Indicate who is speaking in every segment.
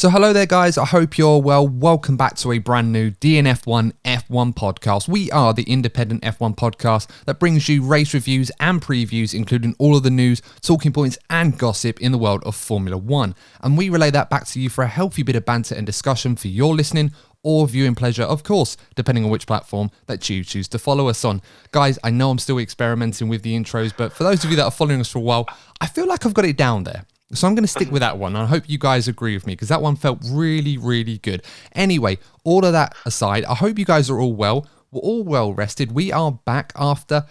Speaker 1: So hello there guys, I hope you're well. Welcome back to a brand new DNF1 F1 podcast. We are the independent F1 podcast that brings you race reviews and previews, including all of the news, talking points and gossip in the world of Formula 1. And we relay that back to you for a healthy bit of banter and discussion for your listening or viewing pleasure, of course, depending on which platform that you choose to follow us on. Guys, I know I'm still experimenting with the intros, but for those of you that are following us for a while, I feel like I've got it down there. So I'm going to stick with that one. I hope you guys agree with me because that one felt really, really good. Anyway, all of that aside, I hope you guys are all well. We're all well rested. We are back after,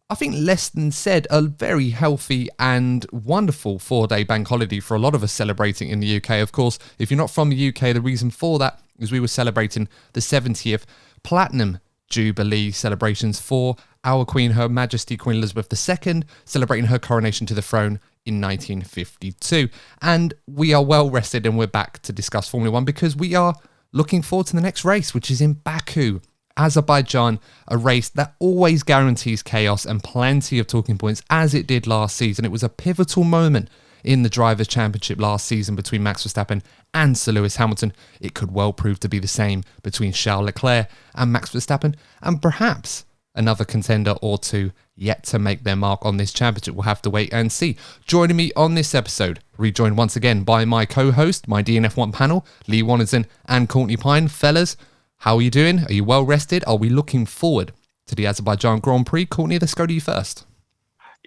Speaker 1: I think less than said, a very healthy and wonderful 4-day bank holiday for a lot of us celebrating in the UK. Of course, if you're not from the UK, the reason for that is we were celebrating the 70th Platinum Jubilee celebrations for our Queen, Her Majesty Queen Elizabeth II, celebrating her coronation to the throne in 1952. And we are well rested and we're back to discuss Formula 1 because we are looking forward to the next race, which is in Baku, Azerbaijan, a race that always guarantees chaos and plenty of talking points as it did last season. It was a pivotal moment in the Drivers' Championship last season between Max Verstappen and Sir Lewis Hamilton. It could well prove to be the same between Charles Leclerc and Max Verstappen, and perhaps another contender or two yet to make their mark on this championship. We'll have to wait and see. Joining me on this episode, rejoined once again by my co-host, my DNF1 panel, Lee Wannerton and Courtney Pine. Fellas, how are you doing? Are you well rested? Are we looking forward to the Azerbaijan Grand Prix? Courtney, let's go to you first.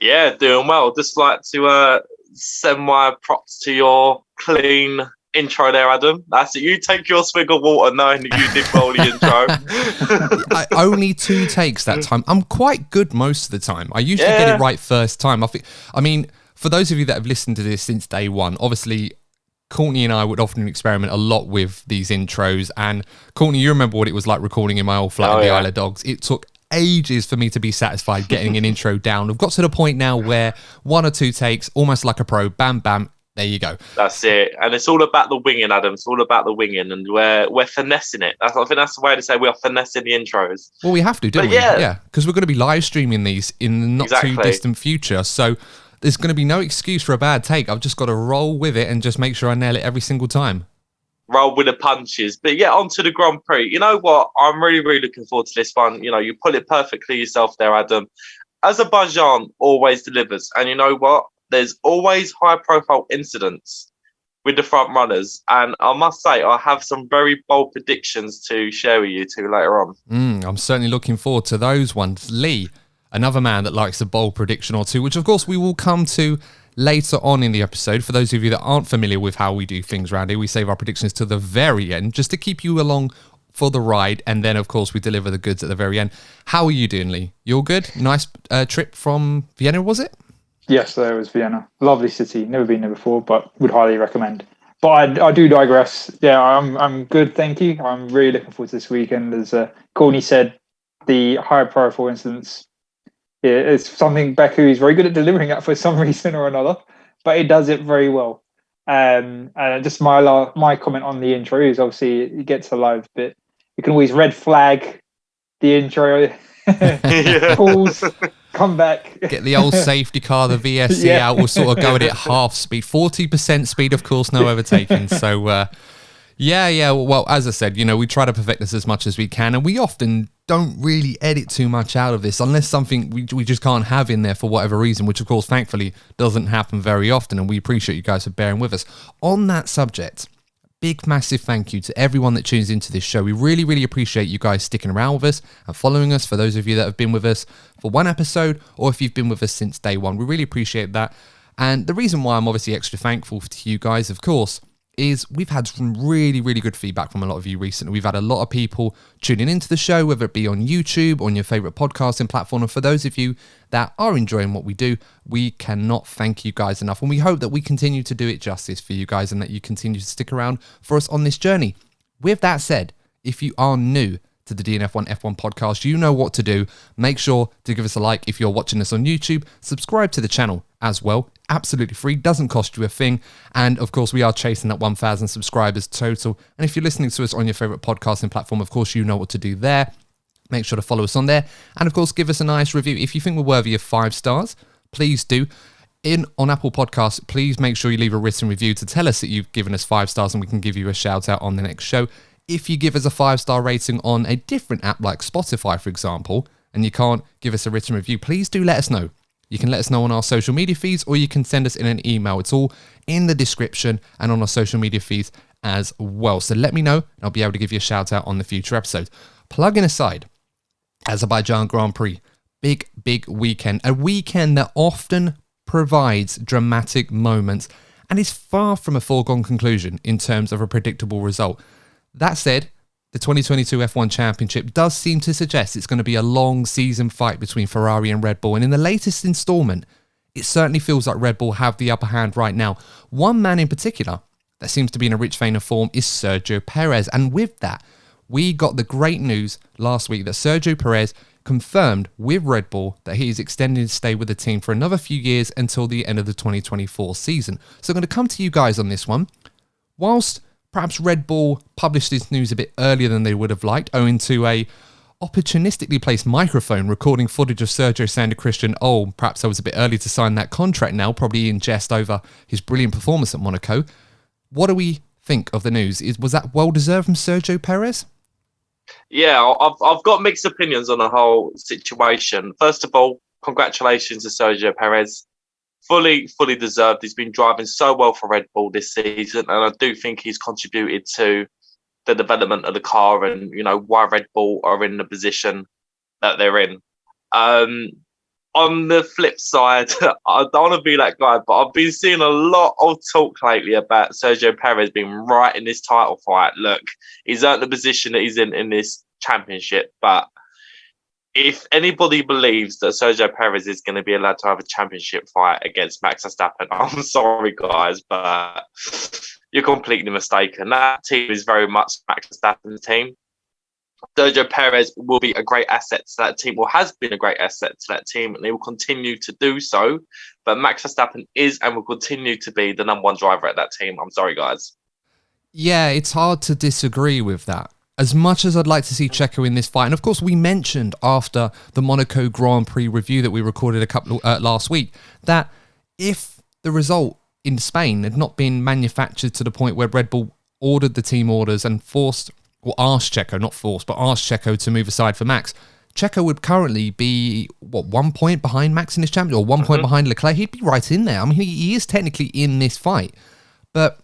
Speaker 2: Yeah, doing well. Just like to send my props to your clean intro there, Adam. That's it. You take your swig of water knowing that you did well the intro.
Speaker 1: Only 2 takes that time. I'm quite good most of the time. I usually get it right first time. I mean, for those of you that have listened to this since day one, obviously Courtney and I would often experiment a lot with these intros. And Courtney, you remember what it was like recording in my old flat in the Isle of Dogs. It took ages for me to be satisfied getting an intro down. I've got to the point now where 1 or 2 takes, almost like a pro, bam, bam, there you go.
Speaker 2: That's it. And it's all about the winging, Adam. It's all about the winging, and we're finessing it. I think that's the way to say we are finessing the intros.
Speaker 1: Well, we have to, don't we? Yeah, because we're going to be live streaming these in the not too distant future. So there's going to be no excuse for a bad take. I've just got to roll with it and just make sure I nail it every single time.
Speaker 2: Roll with the punches. But yeah, on to the Grand Prix. You know what? I'm really, really looking forward to this one. You know, you put it perfectly yourself there, Adam. Azerbaijan always delivers. And you know what? There's always high-profile incidents with the front runners. And I must say, I have some very bold predictions to share with you two later on.
Speaker 1: I'm certainly looking forward to those ones. Lee, another man that likes a bold prediction or two, which of course we will come to later on in the episode. For those of you that aren't familiar with how we do things around here, we save our predictions to the very end just to keep you along for the ride, and then of course we deliver the goods at the very end. How are you doing, Lee? You all good? Nice trip from Vienna, was it?
Speaker 3: Yes, there was Vienna. Lovely city. Never been there before, but would highly recommend. But I do digress. Yeah, I'm good, thank you. I'm really looking forward to this weekend. As Courtney said, the high profile incidents, it's something Baku is very good at delivering at for some reason or another, but it does it very well. And just my comment on the intro is obviously it gets a live bit. You can always red flag the intro, pause, come back.
Speaker 1: Get the old safety car, the VSC out. We'll sort of go at it half speed, 40% speed, of course, no overtaking. So, well, as I said, you know, we try to perfect this as much as we can, and we often don't really edit too much out of this unless something we just can't have in there for whatever reason, which, of course, thankfully doesn't happen very often, and we appreciate you guys for bearing with us. On that subject, big, massive thank you to everyone that tunes into this show. We really, really appreciate you guys sticking around with us and following us. For those of you that have been with us for one episode, or if you've been with us since day one, we really appreciate that. And the reason why I'm obviously extra thankful to you guys, of course, is we've had some really, really good feedback from a lot of you recently. We've had a lot of people tuning into the show, whether it be on YouTube, on your favourite podcasting platform. And for those of you that are enjoying what we do, we cannot thank you guys enough. And we hope that we continue to do it justice for you guys and that you continue to stick around for us on this journey. With that said, if you are new to the DNF1 F1 podcast, you know what to do. Make sure to give us a like if you're watching us on YouTube. Subscribe to the channel as well. Absolutely free, doesn't cost you a thing. And of course, we are chasing that 1,000 subscribers total. And if you're listening to us on your favorite podcasting platform, of course, you know what to do there. Make sure to follow us on there. And of course, give us a nice review. If you think we're worthy of 5 stars, please do. on Apple Podcasts, please make sure you leave a written review to tell us that you've given us 5 stars and we can give you a shout out on the next show. If you give us a 5-star rating on a different app like Spotify, for example, and you can't give us a written review, please do let us know. You can let us know on our social media feeds, or you can send us in an email. It's all in the description and on our social media feeds as well. So let me know, and I'll be able to give you a shout out on the future episode. Plugging aside, Azerbaijan Grand Prix, big weekend. A weekend that often provides dramatic moments and is far from a foregone conclusion in terms of a predictable result. That said, the 2022 F1 Championship does seem to suggest it's going to be a long season fight between Ferrari and Red Bull, and in the latest installment, it certainly feels like Red Bull have the upper hand right now. One man in particular that seems to be in a rich vein of form is Sergio Perez, and with that, we got the great news last week that Sergio Perez confirmed with Red Bull that he is extending his stay with the team for another few years until the end of the 2024 season. So I'm going to come to you guys on this one. Whilst perhaps Red Bull published this news a bit earlier than they would have liked, owing to a opportunistically placed microphone recording footage of Sergio saying to Christian, "Oh, perhaps I was a bit early to sign that contract now," probably in jest over his brilliant performance at Monaco. What do we think of the news? Was that well-deserved from Sergio Perez?
Speaker 2: Yeah, I've got mixed opinions on the whole situation. First of all, congratulations to Sergio Perez. Fully deserved. He's been driving so well for Red Bull this season, and I do think he's contributed to the development of the car and, why Red Bull are in the position that they're in. On the flip side, I don't want to be that guy, but I've been seeing a lot of talk lately about Sergio Perez being right in this title fight. Look, he's earned the position that he's in this championship, but if anybody believes that Sergio Perez is going to be allowed to have a championship fight against Max Verstappen, I'm sorry, guys, but you're completely mistaken. That team is very much Max Verstappen's team. Sergio Perez will be a great asset to that team, or has been a great asset to that team, and they will continue to do so. But Max Verstappen is and will continue to be the number one driver at that team. I'm sorry, guys.
Speaker 1: Yeah, it's hard to disagree with that. As much as I'd like to see Checo in this fight, and of course we mentioned after the Monaco Grand Prix review that we recorded last week, that if the result in Spain had not been manufactured to the point where Red Bull ordered the team orders and asked Checo to move aside for Max, Checo would currently be, 1 point behind Max in this championship, or 1 point behind Leclerc. He'd be right in there. I mean, he is technically in this fight. But,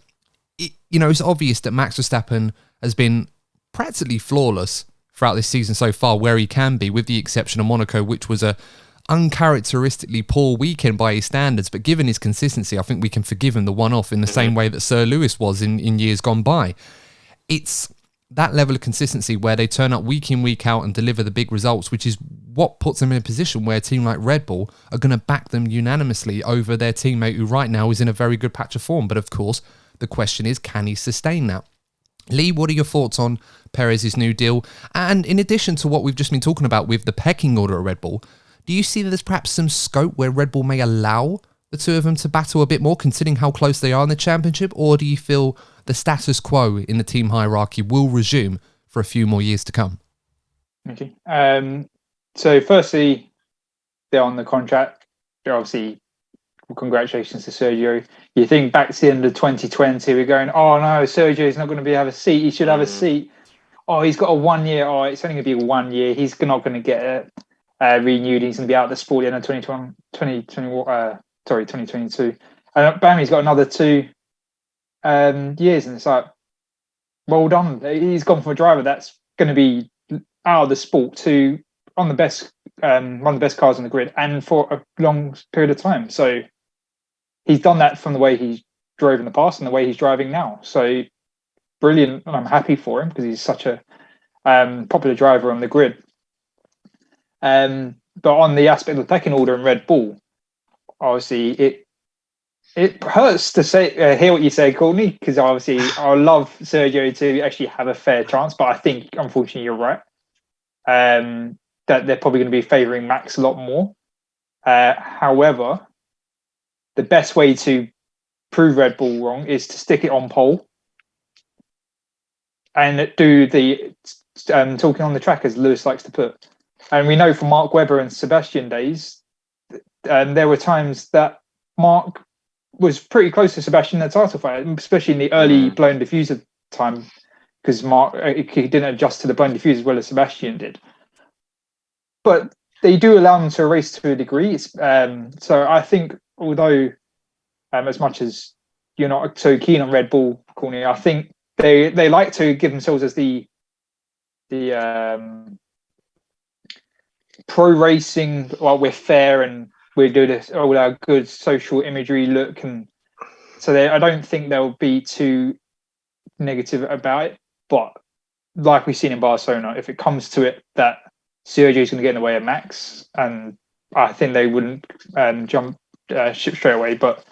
Speaker 1: it's obvious that Max Verstappen has been practically flawless throughout this season so far, where he can be, with the exception of Monaco, which was a uncharacteristically poor weekend by his standards. But given his consistency, I think we can forgive him the one-off in the same way that Sir Lewis was in years gone by. It's that level of consistency where they turn up week in, week out and deliver the big results, which is what puts them in a position where a team like Red Bull are going to back them unanimously over their teammate, who right now is in a very good patch of form. But of course, the question is, can he sustain that? Lee, what are your thoughts on Perez's new deal? And in addition to what we've just been talking about with the pecking order at Red Bull, do you see that there's perhaps some scope where Red Bull may allow the two of them to battle a bit more, considering how close they are in the championship? Or do you feel the status quo in the team hierarchy will resume for a few more years to come?
Speaker 3: Okay. So firstly, they're on the contract. They're obviously, congratulations to Sergio. You think back to the end of 2020, we're going, oh no, Sergio's not going to have a seat. He should have a seat. Oh, he's got a 1 year. Oh, it's only going to be 1 year. He's not going to get renewed. He's going to be out of the sport in 2022. And bam, he's got another 2 years, and it's like, well done. He's gone from a driver that's going to be out of the sport to on the best, one of the best cars on the grid, and for a long period of time. So he's done that from the way he drove in the past and the way he's driving now. So brilliant, and I'm happy for him because he's such a popular driver on the grid. But on the aspect of the pecking order in Red Bull, obviously it hurts to say hear what you say, Courtney, because obviously I love Sergio to actually have a fair chance, but I think unfortunately you're right. That they're probably going to be favouring Max a lot more. However, the best way to prove Red Bull wrong is to stick it on pole and do the talking on the track, as Lewis likes to put. And we know from Mark Webber and Sebastian days, there were times that Mark was pretty close to Sebastian in the title fight, especially in the early blown diffuser time, because Mark he didn't adjust to the blown diffuser as well as Sebastian did. But they do allow them to race to a degree. So I think, although as much as you're not so keen on Red Bull, Courtney, I think they like to give themselves as the pro racing. Well, we're fair and we do this all our good social imagery look, and so I don't think they'll be too negative about it. But like we've seen in Barcelona, if it comes to it, that Sergio is going to get in the way of Max, and I think they wouldn't jump ship straight away. But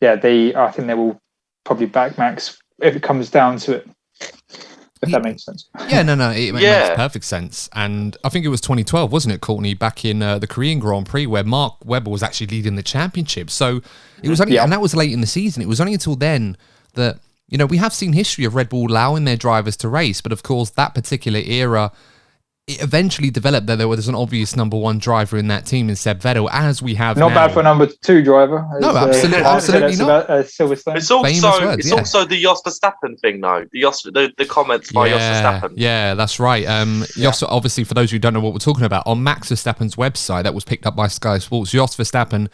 Speaker 3: yeah, I think they will probably back Max if it comes down to it. If that makes sense.
Speaker 1: Yeah, no, it makes perfect sense. And I think it was 2012, wasn't it, Courtney, back in the Korean Grand Prix, where Mark Webber was actually leading the championship. So it was only, and that was late in the season. It was only until then that, we have seen history of Red Bull allowing their drivers to race, but of course that particular era, it eventually developed that there was an obvious number one driver in that team in Seb Vettel, as we have
Speaker 3: not
Speaker 1: now.
Speaker 3: bad for number two driver.
Speaker 1: No, absolutely not.
Speaker 3: Silverstone.
Speaker 2: It's also the Jos Verstappen thing, though. The comments by Jos Verstappen.
Speaker 1: Yeah, that's right. Jos, obviously, for those who don't know what we're talking about, on Max Verstappen's website that was picked up by Sky Sports, Jos Verstappen,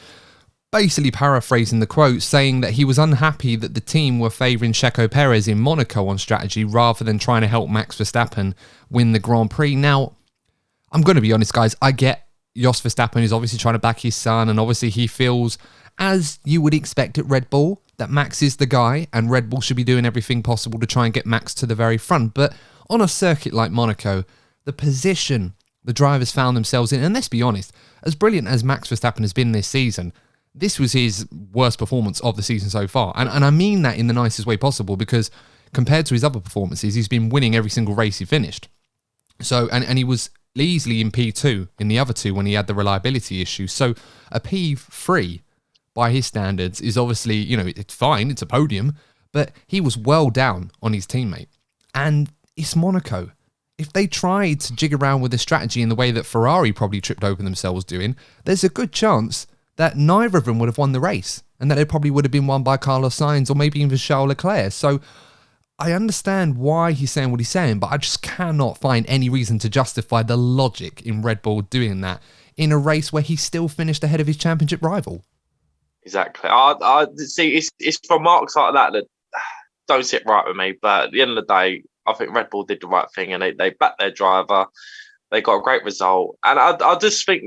Speaker 1: basically paraphrasing the quote, saying that he was unhappy that the team were favouring Sergio Perez in Monaco on strategy rather than trying to help Max Verstappen win the Grand Prix. Now, I'm going to be honest, guys, I get Jos Verstappen is obviously trying to back his son, and obviously he feels, as you would expect at Red Bull, that Max is the guy and Red Bull should be doing everything possible to try and get Max to the very front. But on a circuit like Monaco, the position the drivers found themselves in, and let's be honest, as brilliant as Max Verstappen has been this season, this was his worst performance of the season so far. And I mean that in the nicest way possible, because compared to his other performances, he's been winning every single race he finished. So, and he was easily in P2 in the other two when he had the reliability issue. So a P3 by his standards is obviously, it's fine, it's a podium, but he was well down on his teammate. And it's Monaco. If they tried to jig around with the strategy in the way that Ferrari probably tripped over themselves doing, there's a good chance that neither of them would have won the race, and that it probably would have been won by Carlos Sainz or maybe even Charles Leclerc. So I understand why he's saying what he's saying, but I just cannot find any reason to justify the logic in Red Bull doing that in a race where he still finished ahead of his championship rival.
Speaker 2: Exactly. I see. It's from marks like that don't sit right with me. But at the end of the day, I think Red Bull did the right thing, and they backed their driver. They got a great result. And I just think,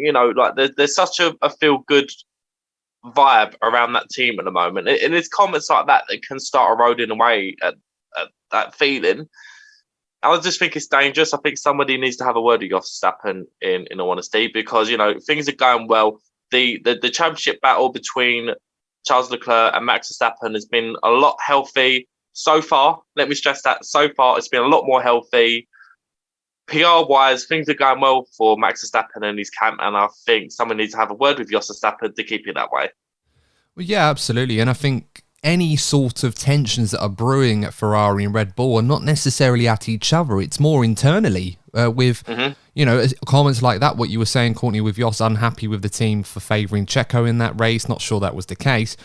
Speaker 2: there's such a feel-good vibe around that team at the moment. And it's comments like that can start eroding away at that feeling. I just think it's dangerous. I think somebody needs to have a word with Jos Verstappen in all honesty, because, things are going well. The championship battle between Charles Leclerc and Max Verstappen has been a lot healthy so far. Let me stress that. So far, it's been a lot more healthy. PR-wise, things are going well for Max Verstappen and his camp, and I think someone needs to have a word with Jos Verstappen to keep it that way.
Speaker 1: Well, yeah, absolutely. And I think any sort of tensions that are brewing at Ferrari and Red Bull are not necessarily at each other. It's more internally with, comments like that, what you were saying, Courtney, with Jos unhappy with the team for favouring Checo in that race. Not sure that was the case.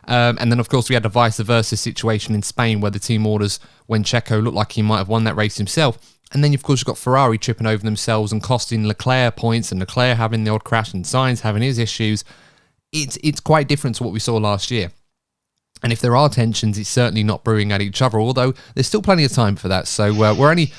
Speaker 1: And then, of course, we had a vice versa situation in Spain where the team orders when Checo looked like he might have won that race himself. And then, of course, you've got Ferrari tripping over themselves and costing Leclerc points, and Leclerc having the odd crash and Sainz having his issues. It's quite different to what we saw last year. And if there are tensions, it's certainly not brewing at each other, although there's still plenty of time for that. So we're only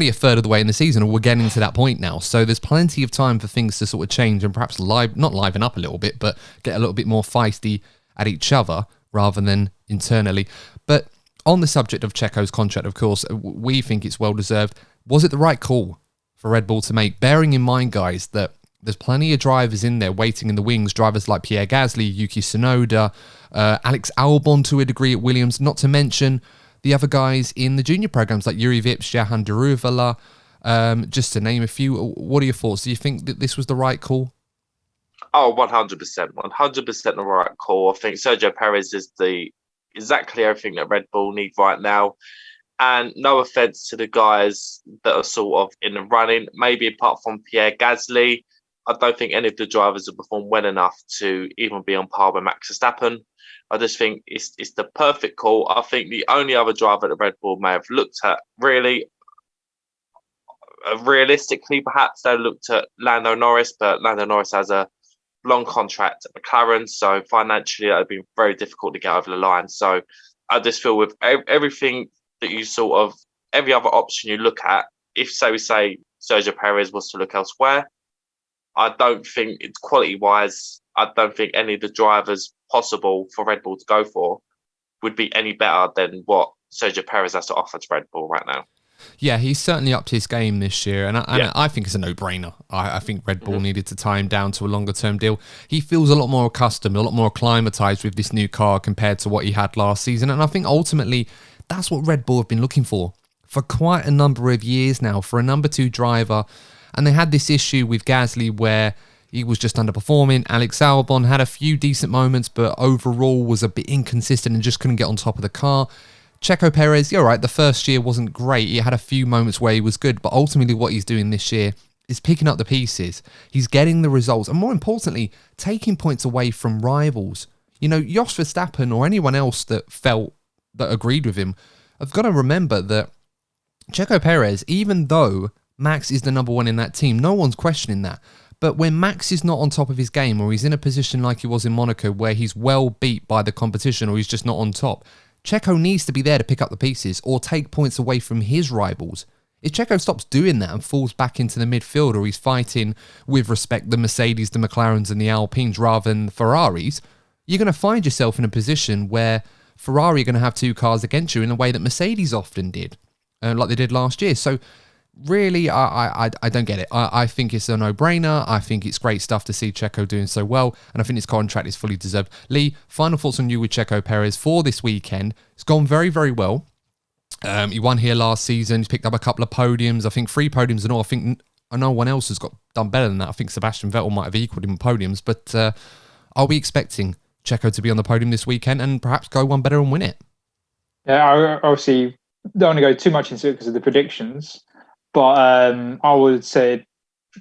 Speaker 1: a third of the way in the season, and we're getting to that point now. So there's plenty of time for things to sort of change and perhaps not liven up a little bit, but get a little bit more feisty at each other rather than internally. But on the subject of Checo's contract, of course, we think it's well-deserved. Was it the right call for Red Bull to make? Bearing in mind, guys, that there's plenty of drivers in there waiting in the wings, drivers like Pierre Gasly, Yuki Tsunoda, Alex Albon to a degree at Williams, not to mention the other guys in the junior programs like Yuri Vips, Jahan Daruvala, just to name a few. What are your thoughts? Do you think that this was the right call?
Speaker 2: Oh, 100%. 100% the right call. I think Sergio Perez is exactly everything that Red Bull need right now. And no offence to the guys that are sort of in the running, maybe apart from Pierre Gasly, I don't think any of the drivers have performed well enough to even be on par with Max Verstappen. I just think it's the perfect call. I think the only other driver that Red Bull may have looked at really, realistically, perhaps they looked at Lando Norris, but Lando Norris has a long contract at McLaren, so financially it would be very difficult to get over the line. So I just feel with everything that you sort of, every other option you look at, if say we say Sergio Perez was to look elsewhere, I don't think it's quality-wise, I don't think any of the drivers possible for Red Bull to go for would be any better than what Sergio Perez has to offer to Red Bull right now.
Speaker 1: Yeah, he's certainly upped his game this year, and I think it's a no-brainer. I think Red Bull needed to tie him down to a longer-term deal. He feels a lot more accustomed, a lot more acclimatized with this new car compared to what he had last season, and I think ultimately that's what Red Bull have been looking for quite a number of years now, for a number 2 driver. And they had this issue with Gasly where he was just underperforming. Alex Albon had a few decent moments, but overall was a bit inconsistent and just couldn't get on top of the car. Checo Perez, you're right, the first year wasn't great. He had a few moments where he was good, but ultimately what he's doing this year is picking up the pieces. He's getting the results, and more importantly, taking points away from rivals. You know, Jos Verstappen or anyone else that agreed with him, I've got to remember that Checo Perez, even though Max is the number 1 in that team, no one's questioning that. But when Max is not on top of his game, or he's in a position like he was in Monaco where he's well beat by the competition, or he's just not on top, Checo needs to be there to pick up the pieces or take points away from his rivals. If Checo stops doing that and falls back into the midfield, or he's fighting, with respect, the Mercedes, the McLarens and the Alpines rather than the Ferraris, you're going to find yourself in a position where Ferrari are going to have 2 cars against you in a way that Mercedes often did, like they did last year. So really, I don't get it. I think it's a no-brainer. I think it's great stuff to see Checo doing so well, and I think his contract is fully deserved. Lee, final thoughts on you with Checo Perez for this weekend. It's gone very, very well. He won here last season. He's picked up a couple of podiums. I think 3 podiums and all. I think no one else has done better than that. I think Sebastian Vettel might have equaled him in podiums, but are we expecting Checo to be on the podium this weekend and perhaps go one better and win it?
Speaker 3: Yeah, I obviously don't want to go too much into it because of the predictions. But I would say,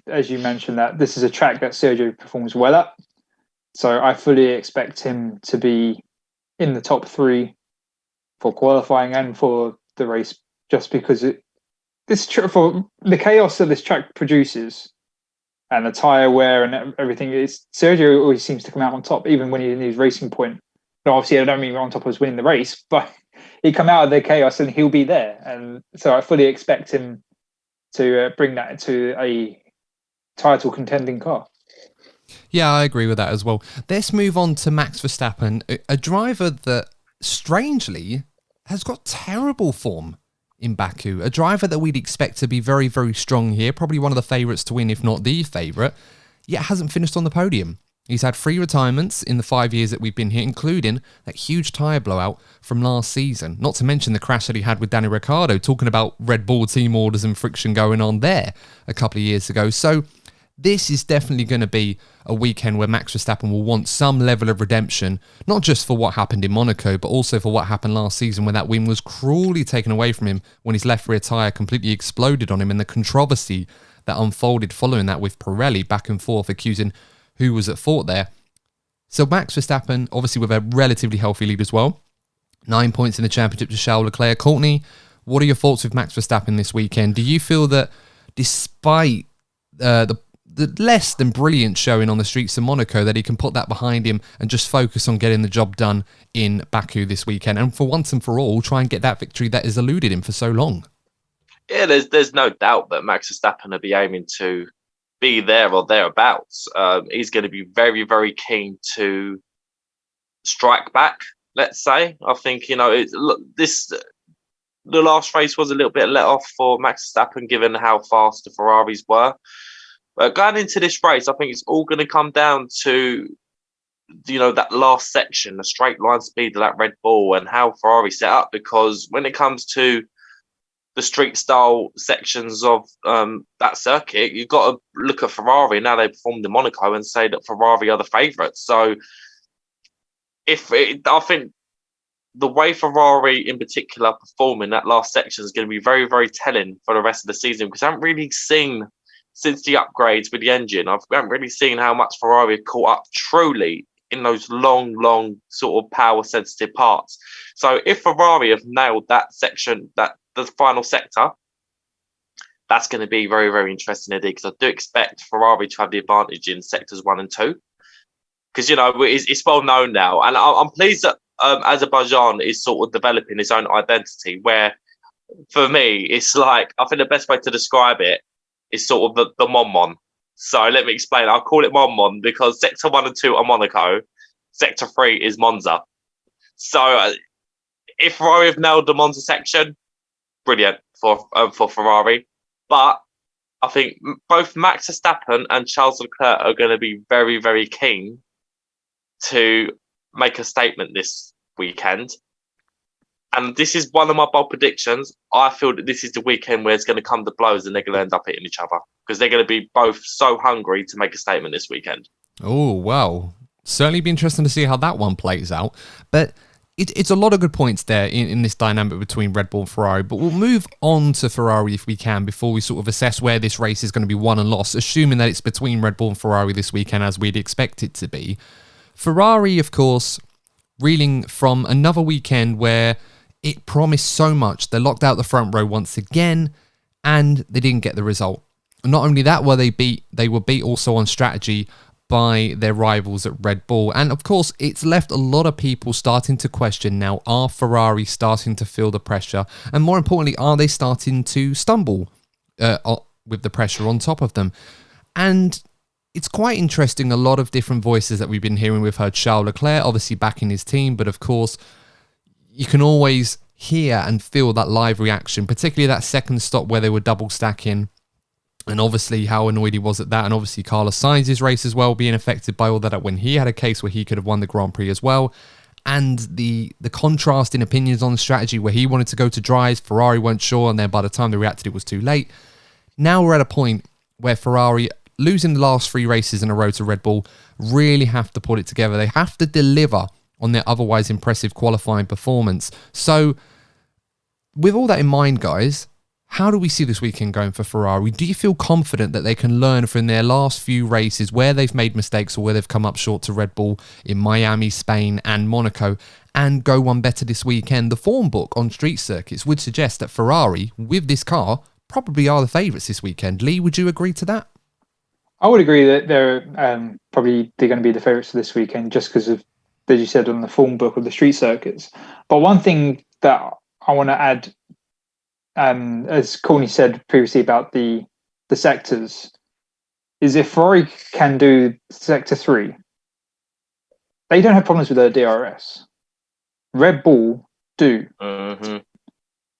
Speaker 3: as you mentioned, that this is a track that Sergio performs well at. So I fully expect him to be in the top 3 for qualifying and for the race, just because for the chaos that this track produces and the tyre wear and everything, Sergio always seems to come out on top, even when he's in his racing point. But obviously, I don't mean on top of winning the race, but he'd come out of the chaos and he'll be there. And so I fully expect him to bring that to a title contending car.
Speaker 1: Yeah, I agree with that as well. Let's move on to Max Verstappen, a driver that strangely has got terrible form in Baku, a driver that we'd expect to be very, very strong here, probably one of the favourites to win, if not the favourite, yet hasn't finished on the podium. He's had 3 retirements in the 5 years that we've been here, including that huge tyre blowout from last season. Not to mention the crash that he had with Danny Ricciardo, talking about Red Bull team orders and friction going on there a couple of years ago. So this is definitely going to be a weekend where Max Verstappen will want some level of redemption, not just for what happened in Monaco, but also for what happened last season when that win was cruelly taken away from him when his left rear tyre completely exploded on him, and the controversy that unfolded following that with Pirelli back and forth accusing who was at fault there. So Max Verstappen, obviously with a relatively healthy lead as well. 9 points in the championship to Charles Leclerc. Courtney, what are your thoughts with Max Verstappen this weekend? Do you feel that despite the less than brilliant showing on the streets of Monaco, that he can put that behind him and just focus on getting the job done in Baku this weekend, and for once and for all try and get that victory that has eluded him for so long?
Speaker 2: Yeah, there's no doubt that Max Verstappen will be aiming to be there or thereabouts. He's going to be very, very keen to strike back, let's say. I think, the last race was a little bit let off for Max Verstappen, given how fast the Ferraris were. But going into this race, I think it's all going to come down to, that last section, the straight line speed of that Red Bull and how Ferrari set up. Because when it comes to the street style sections of that circuit, you've got to look at Ferrari. Now they performed in Monaco and say that Ferrari are the favourites. So I think the way Ferrari in particular perform in that last section is going to be very, very telling for the rest of the season, because I haven't really seen since the upgrades with the engine, I haven't really seen how much Ferrari have caught up truly in those long sort of power sensitive parts. So if Ferrari have nailed that section, that the final sector, that's going to be very, very interesting indeed, because I do expect Ferrari to have the advantage in sectors 1 and 2. Because, it's well known now. And I'm pleased that Azerbaijan is sort of developing its own identity, where for me, it's like, I think the best way to describe it is sort of the Mon. So let me explain. I'll call it Mon because sector 1 and 2 are Monaco. Sector 3 is Monza. So if Ferrari have nailed the Monza section, brilliant for Ferrari. But I think both Max Verstappen and Charles Leclerc are going to be very, very keen to make a statement this weekend. And this is one of my bold predictions. I feel that this is the weekend where it's going to come to blows and they're going to end up hitting each other, because they're going to be both so hungry to make a statement this weekend.
Speaker 1: Oh, well, certainly be interesting to see how that one plays out. But it's a lot of good points there in this dynamic between Red Bull and Ferrari. But we'll move on to Ferrari if we can before we sort of assess where this race is going to be won and lost, assuming that it's between Red Bull and Ferrari this weekend as we'd expect it to be. Ferrari, of course, reeling from another weekend where it promised so much. They locked out the front row once again, and they didn't get the result. Not only that, they were beat also on strategy by their rivals at Red Bull. And of course, it's left a lot of people starting to question now, are Ferrari starting to feel the pressure? And more importantly, are they starting to stumble with the pressure on top of them? And it's quite interesting, a lot of different voices that we've been hearing. We've heard Charles Leclerc obviously backing his team, but of course, you can always hear and feel that live reaction, particularly that second stop where they were double stacking, and obviously how annoyed he was at that, and obviously Carlos Sainz's race as well being affected by all that when he had a case where he could have won the Grand Prix as well, and the contrast in opinions on the strategy where he wanted to go to dries, Ferrari weren't sure, and then by the time they reacted it was too late. Now we're at a point where Ferrari, losing the last 3 races in a row to Red Bull, really have to put it together. They have to deliver on their otherwise impressive qualifying performance. So with all that in mind, guys, how do we see this weekend going for Ferrari? Do you feel confident that they can learn from their last few races where they've made mistakes or where they've come up short to Red Bull in Miami, Spain and Monaco, and go one better this weekend? The form book on street circuits would suggest that Ferrari, with this car, probably are the favourites this weekend. Lee, would you agree to that?
Speaker 3: I would agree that they're going to be the favourites for this weekend just because of, as you said, on the form book of the street circuits. But one thing that I want to add, as Courtney said previously about the sectors, is if Ferrari can do sector 3, they don't have problems with their DRS. Red Bull do.
Speaker 2: Mm-hmm.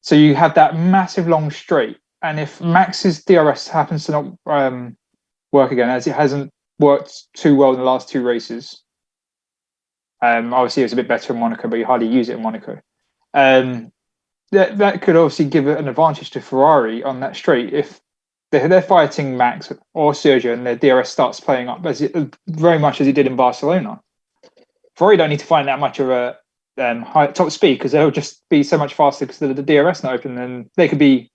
Speaker 3: So you have that massive long straight, and if Max's DRS happens to not work again, as it hasn't worked too well in the last 2 races, obviously it was a bit better in Monaco, but you hardly use it in Monaco. That could obviously give an advantage to Ferrari on that straight if they're fighting Max or Sergio and their DRS starts playing up very much as it did in Barcelona. Ferrari don't need to find that much of a high top speed because they'll just be so much faster because the DRS not open, and they could be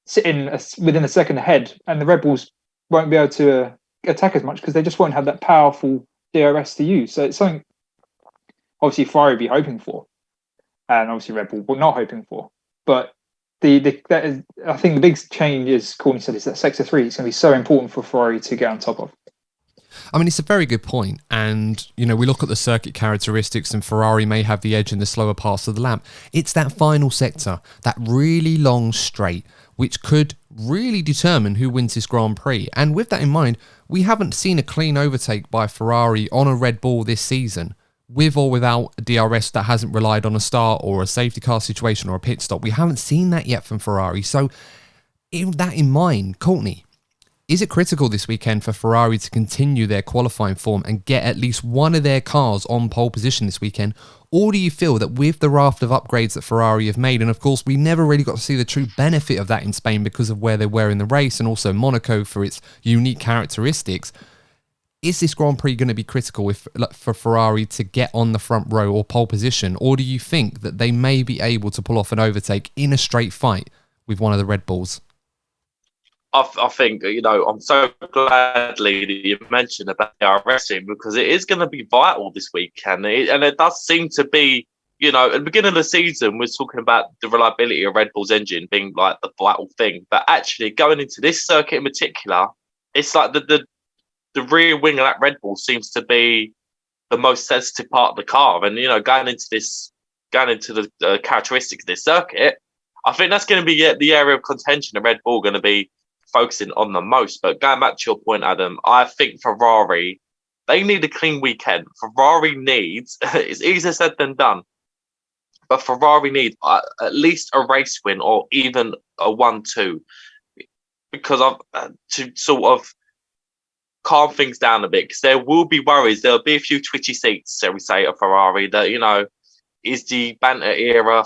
Speaker 3: sitting within a second ahead, and the Red Bulls won't be able to attack as much because they just won't have that powerful DRS to use. So it's something obviously Ferrari would be hoping for, and obviously Red Bull were not hoping for. But I think the big change, as Courtney said, is that sector 3 is going to be so important for Ferrari to get on top of.
Speaker 1: I mean, it's a very good point. And, we look at the circuit characteristics and Ferrari may have the edge in the slower parts of the lap. It's that final sector, that really long straight, which could really determine who wins this Grand Prix. And with that in mind, we haven't seen a clean overtake by Ferrari on a Red Bull this season, with or without a DRS that hasn't relied on a start or a safety car situation or a pit stop. We haven't seen that yet from Ferrari. So, with that in mind, Courtney, is it critical this weekend for Ferrari to continue their qualifying form and get at least one of their cars on pole position this weekend? Or do you feel that with the raft of upgrades that Ferrari have made, and of course we never really got to see the true benefit of that in Spain because of where they were in the race, and also Monaco for its unique characteristics, is this Grand Prix going to be critical for Ferrari to get on the front row or pole position? Or do you think that they may be able to pull off an overtake in a straight fight with one of the Red Bulls?
Speaker 2: I think, I'm so glad, Lee, that you mentioned about the DRS team, because it is going to be vital this weekend. And it does seem to be, at the beginning of the season, we're talking about the reliability of Red Bull's engine being like the vital thing. But actually, going into this circuit in particular, it's like the rear wing of that Red Bull seems to be the most sensitive part of the car. And, going into the characteristics of this circuit, I think that's going to be the area of contention the Red Bull going to be focusing on the most. But going back to your point, Adam, I think Ferrari, they need a clean weekend. Ferrari needs, it's easier said than done, but Ferrari needs at least a race win or even a 1-2, because to sort of calm things down a bit, because there will be worries. There'll be a few twitchy seats, shall we say, at Ferrari that, is the banter era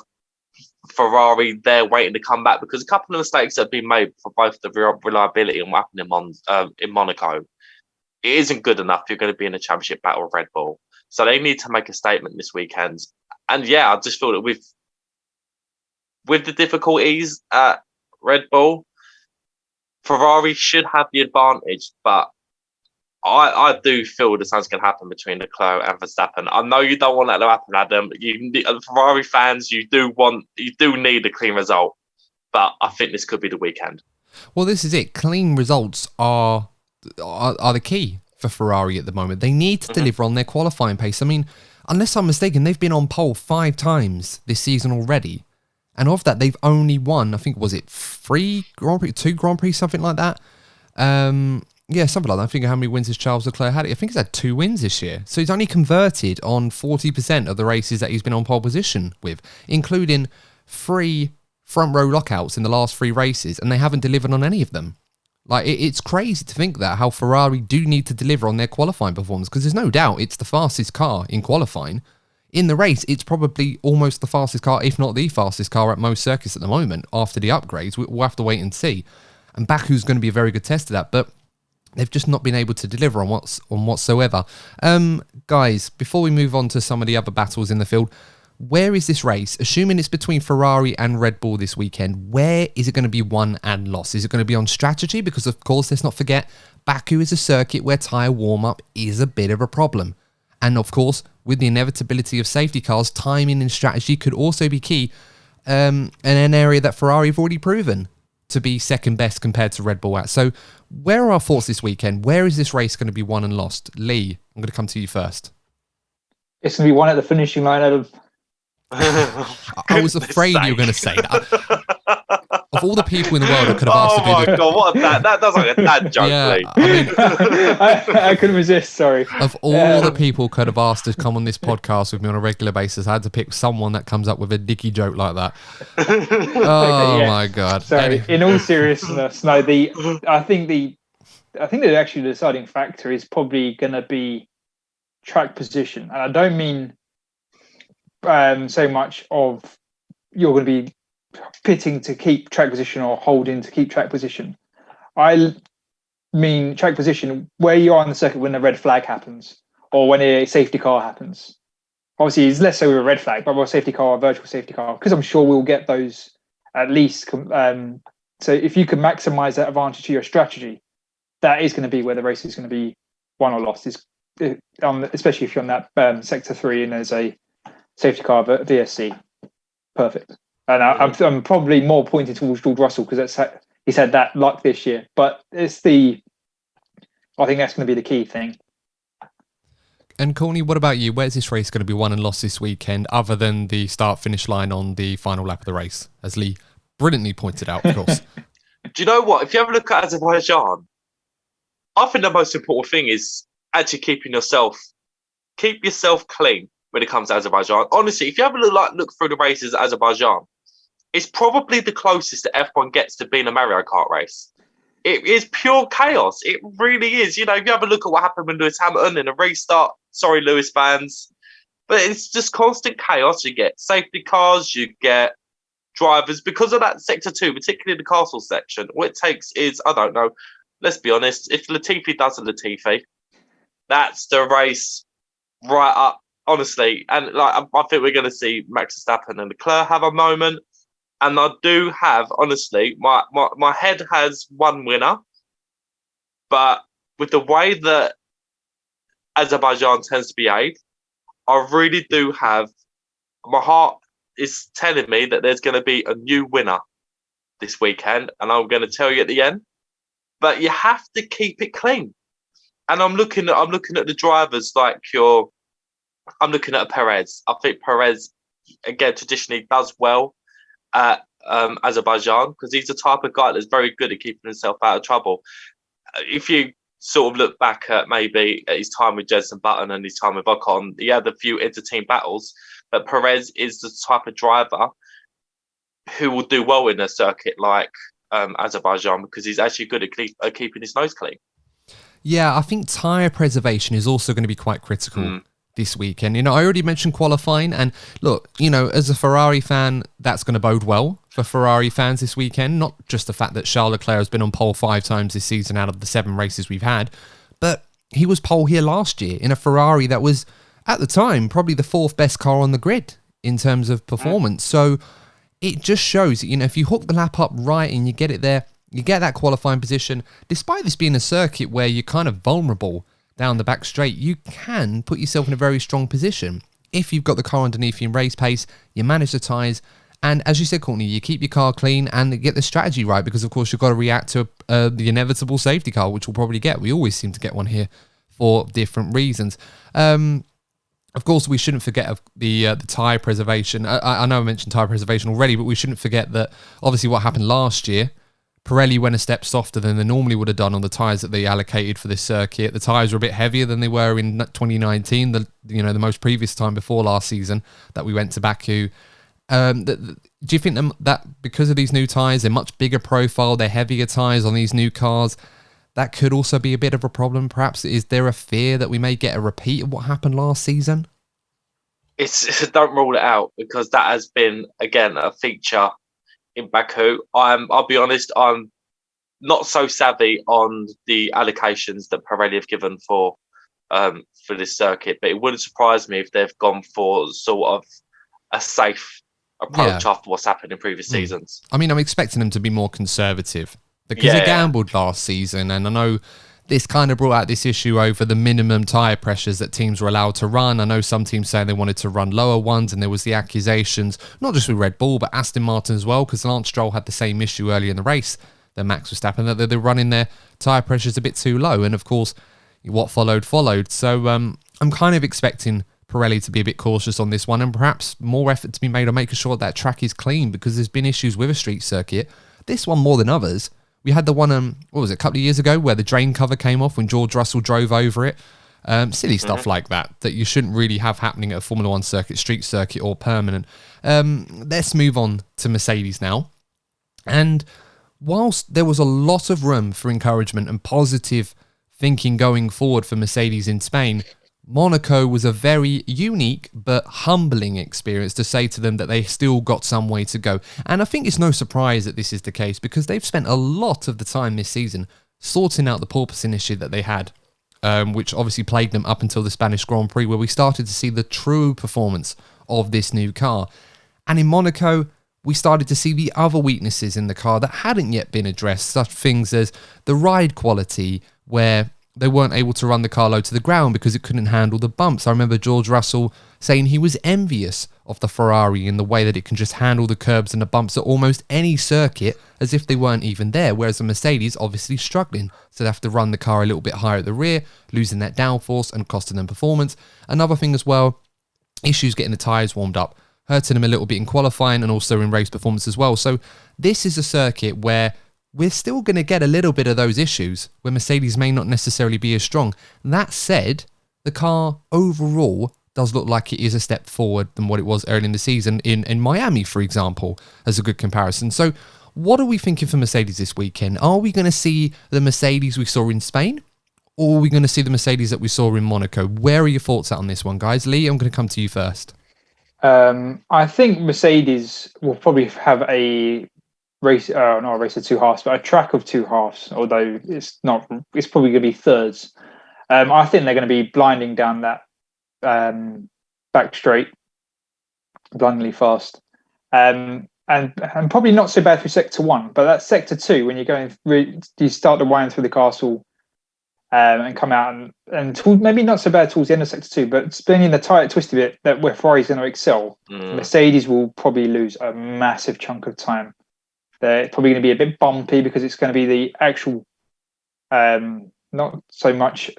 Speaker 2: Ferrari there waiting to come back, because a couple of mistakes have been made for both the reliability and what happened in Monaco. It isn't good enough. You're going to be in a championship battle with Red Bull, so they need to make a statement this weekend. And yeah, I just feel that with the difficulties at Red Bull, Ferrari should have the advantage, but I do feel the some's going to happen between Leclerc and Verstappen. I know you don't want that to happen, Adam. Ferrari fans, you do need a clean result, but I think this could be the weekend.
Speaker 1: Well, this is it. Clean results are the key for Ferrari at the moment. They need to deliver on their qualifying pace. I mean, unless I'm mistaken, they've been on pole 5 times this season already, and of that, they've only won, I think, was it 3 Grand Prix, 2 Grand Prix, something like that. Yeah, something like that. I think how many wins has Charles Leclerc had? I think he's had 2 wins this year. So he's only converted on 40% of the races that he's been on pole position with, including 3 front row lockouts in the last 3 races, and they haven't delivered on any of them. Like, it's crazy to think that how Ferrari do need to deliver on their qualifying performance, because there's no doubt it's the fastest car in qualifying. In the race, it's probably almost the fastest car, if not the fastest car at most circuits at the moment after the upgrades. We'll have to wait and see. And Baku's going to be a very good test of that, but they've just not been able to deliver on whatsoever. Guys, before we move on to some of the other battles in the field, where is this race? Assuming it's between Ferrari and Red Bull this weekend, where is it going to be won and lost? Is it going to be on strategy? Because, of course, let's not forget, Baku is a circuit where tyre warm-up is a bit of a problem. And, of course, with the inevitability of safety cars, timing and strategy could also be key, in an area that Ferrari have already proven to be second best compared to Red Bull at. So where are our thoughts this weekend? Where is this race going to be won and lost? Lee, I'm going to come to you first.
Speaker 3: It's going to be won at the finishing line, Adam.
Speaker 1: I was afraid you were going to say that. Of all the people in the world who could have asked to do
Speaker 2: my God, what a dad. That does like a dad joke,
Speaker 1: yeah,
Speaker 2: Lee.
Speaker 1: I mean,
Speaker 3: I couldn't resist, sorry.
Speaker 1: Of all the people who could have asked to come on this podcast with me on a regular basis, I had to pick someone that comes up with a dicky joke like that. Oh,
Speaker 3: yeah.
Speaker 1: My God.
Speaker 3: Sorry, in all seriousness, no, I think that actually the deciding factor is probably going to be track position. And I don't mean so much of you're going to be pitting to keep track position or holding to keep track position. I mean track position where you are on the circuit when a red flag happens or when a safety car happens. Obviously, it's less so with a red flag, but with a safety car or a virtual safety car, because I'm sure we'll get those at least. So if you can maximise that advantage to your strategy, that is going to be where the race is going to be won or lost, especially if you're on that sector 3 and there's a safety car VSC. Perfect. And I'm probably more pointing towards George Russell because he's had that luck this year. But I think that's going to be the key thing.
Speaker 1: And Courtney, what about you? Where's this race going to be won and lost this weekend, other than the start-finish line on the final lap of the race, as Lee brilliantly pointed out, of course?
Speaker 2: Do you know what? If you have a look at Azerbaijan, I think the most important thing is actually keep yourself clean when it comes to Azerbaijan. Honestly, if you have a look through the races at Azerbaijan, it's probably the closest that F1 gets to being a Mario Kart race. It is pure chaos. It really is. If you have a look at what happened with Lewis Hamilton in a restart, sorry, Lewis fans, but it's just constant chaos. You get safety cars, you get drivers. Because of that sector 2, particularly the castle section, what it takes is, I don't know, let's be honest, if Latifi does a Latifi, that's the race right up, honestly. And I think we're going to see Max Verstappen and Leclerc have a moment. And I do have, honestly, my head has one winner, but with the way that Azerbaijan tends to behave, I really do have, my heart is telling me that there's going to be a new winner this weekend, and I'm going to tell you at the end. But you have to keep it clean. And I'm looking at the drivers I'm looking at Perez. I think Perez, again, traditionally does well at Azerbaijan because he's the type of guy that's very good at keeping himself out of trouble. If you sort of look back at maybe at his time with Jenson Button and his time with Ocon, he had a few inter-team battles, but Perez is the type of driver who will do well in a circuit like Azerbaijan because he's actually good at keeping his nose clean.
Speaker 1: Yeah, I think tyre preservation is also going to be quite critical this weekend. I already mentioned qualifying, and look, as a Ferrari fan, that's going to bode well for Ferrari fans this weekend. Not just the fact that Charles Leclerc has been on pole 5 times this season out of the 7 races we've had, but he was pole here last year in a Ferrari that was, at the time, probably the 4th best car on the grid in terms of performance. So it just shows, if you hook the lap up right and you get it there, you get that qualifying position. Despite this being a circuit where you're kind of vulnerable down the back straight, you can put yourself in a very strong position. If you've got the car underneath you in race pace, you manage the tyres, and as you said, Courtney, you keep your car clean and get the strategy right, because of course you've got to react to the inevitable safety car, which we'll probably get. We always seem to get one here for different reasons. Of course, we shouldn't forget of the tyre preservation. I know I mentioned tyre preservation already, but we shouldn't forget that obviously what happened last year, Pirelli went a step softer than they normally would have done on the tyres that they allocated for this circuit. The tyres were a bit heavier than they were in 2019, the most previous time before last season that we went to Baku. Do you think that because of these new tyres, they're much bigger profile, they're heavier tyres on these new cars, that could also be a bit of a problem perhaps? Is there a fear that we may get a repeat of what happened last season?
Speaker 2: It's don't rule it out, because that has been, again, a feature in Baku. I'll be honest, I'm not so savvy on the allocations that Pirelli have given for this circuit, but it wouldn't surprise me if they've gone for sort of a safe approach after what's happened in previous seasons.
Speaker 1: I mean, I'm expecting them to be more conservative because they gambled last season, and I know this kind of brought out this issue over the minimum tyre pressures that teams were allowed to run. I know some teams saying they wanted to run lower ones, and there was the accusations, not just with Red Bull, but Aston Martin as well, because Lance Stroll had the same issue early in the race than Max Verstappen, that they're running their tyre pressures a bit too low. And of course, what followed. So I'm kind of expecting Pirelli to be a bit cautious on this one, and perhaps more effort to be made on making sure that track is clean, because there's been issues with a street circuit. This one more than others. We had the one, a couple of years ago where the drain cover came off when George Russell drove over it. Silly stuff like that you shouldn't really have happening at a Formula 1 circuit, street circuit, or permanent. Let's move on to Mercedes now. And whilst there was a lot of room for encouragement and positive thinking going forward for Mercedes in Spain, Monaco was a very unique but humbling experience to say to them that they still got some way to go. And I think it's no surprise that this is the case, because they've spent a lot of the time this season sorting out the porpoising issue that they had, which obviously plagued them up until the Spanish Grand Prix, where we started to see the true performance of this new car. And in Monaco, we started to see the other weaknesses in the car that hadn't yet been addressed, such things as the ride quality, where they weren't able to run the car low to the ground because it couldn't handle the bumps. I remember George Russell saying he was envious of the Ferrari in the way that it can just handle the curbs and the bumps at almost any circuit as if they weren't even there, whereas the Mercedes obviously struggling. So they have to run the car a little bit higher at the rear, losing that downforce and costing them performance. Another thing as well, issues getting the tyres warmed up, hurting them a little bit in qualifying and also in race performance as well. So this is a circuit where we're still going to get a little bit of those issues where Mercedes may not necessarily be as strong. That said, the car overall does look like it is a step forward than what it was early in the season in Miami, for example, as a good comparison. So what are we thinking for Mercedes this weekend? Are we going to see the Mercedes we saw in Spain, or are we going to see the Mercedes that we saw in Monaco? Where are your thoughts on this one, guys? Lee, I'm going to come to you first.
Speaker 3: I think Mercedes will probably have a race, not a race of two halves, but a track of two halves, although it's probably going to be thirds. I think they're going to be blinding down that back straight, blindingly fast. and probably not so bad through sector 1, but that's sector 2 when you're going you start to wind through the castle and come out and maybe not so bad towards the end of sector 2, but spinning the tight twisty bit that where Ferrari's going to excel. Mercedes will probably lose a massive chunk of time. They're probably going to be a bit bumpy because it's going to be the actual not so much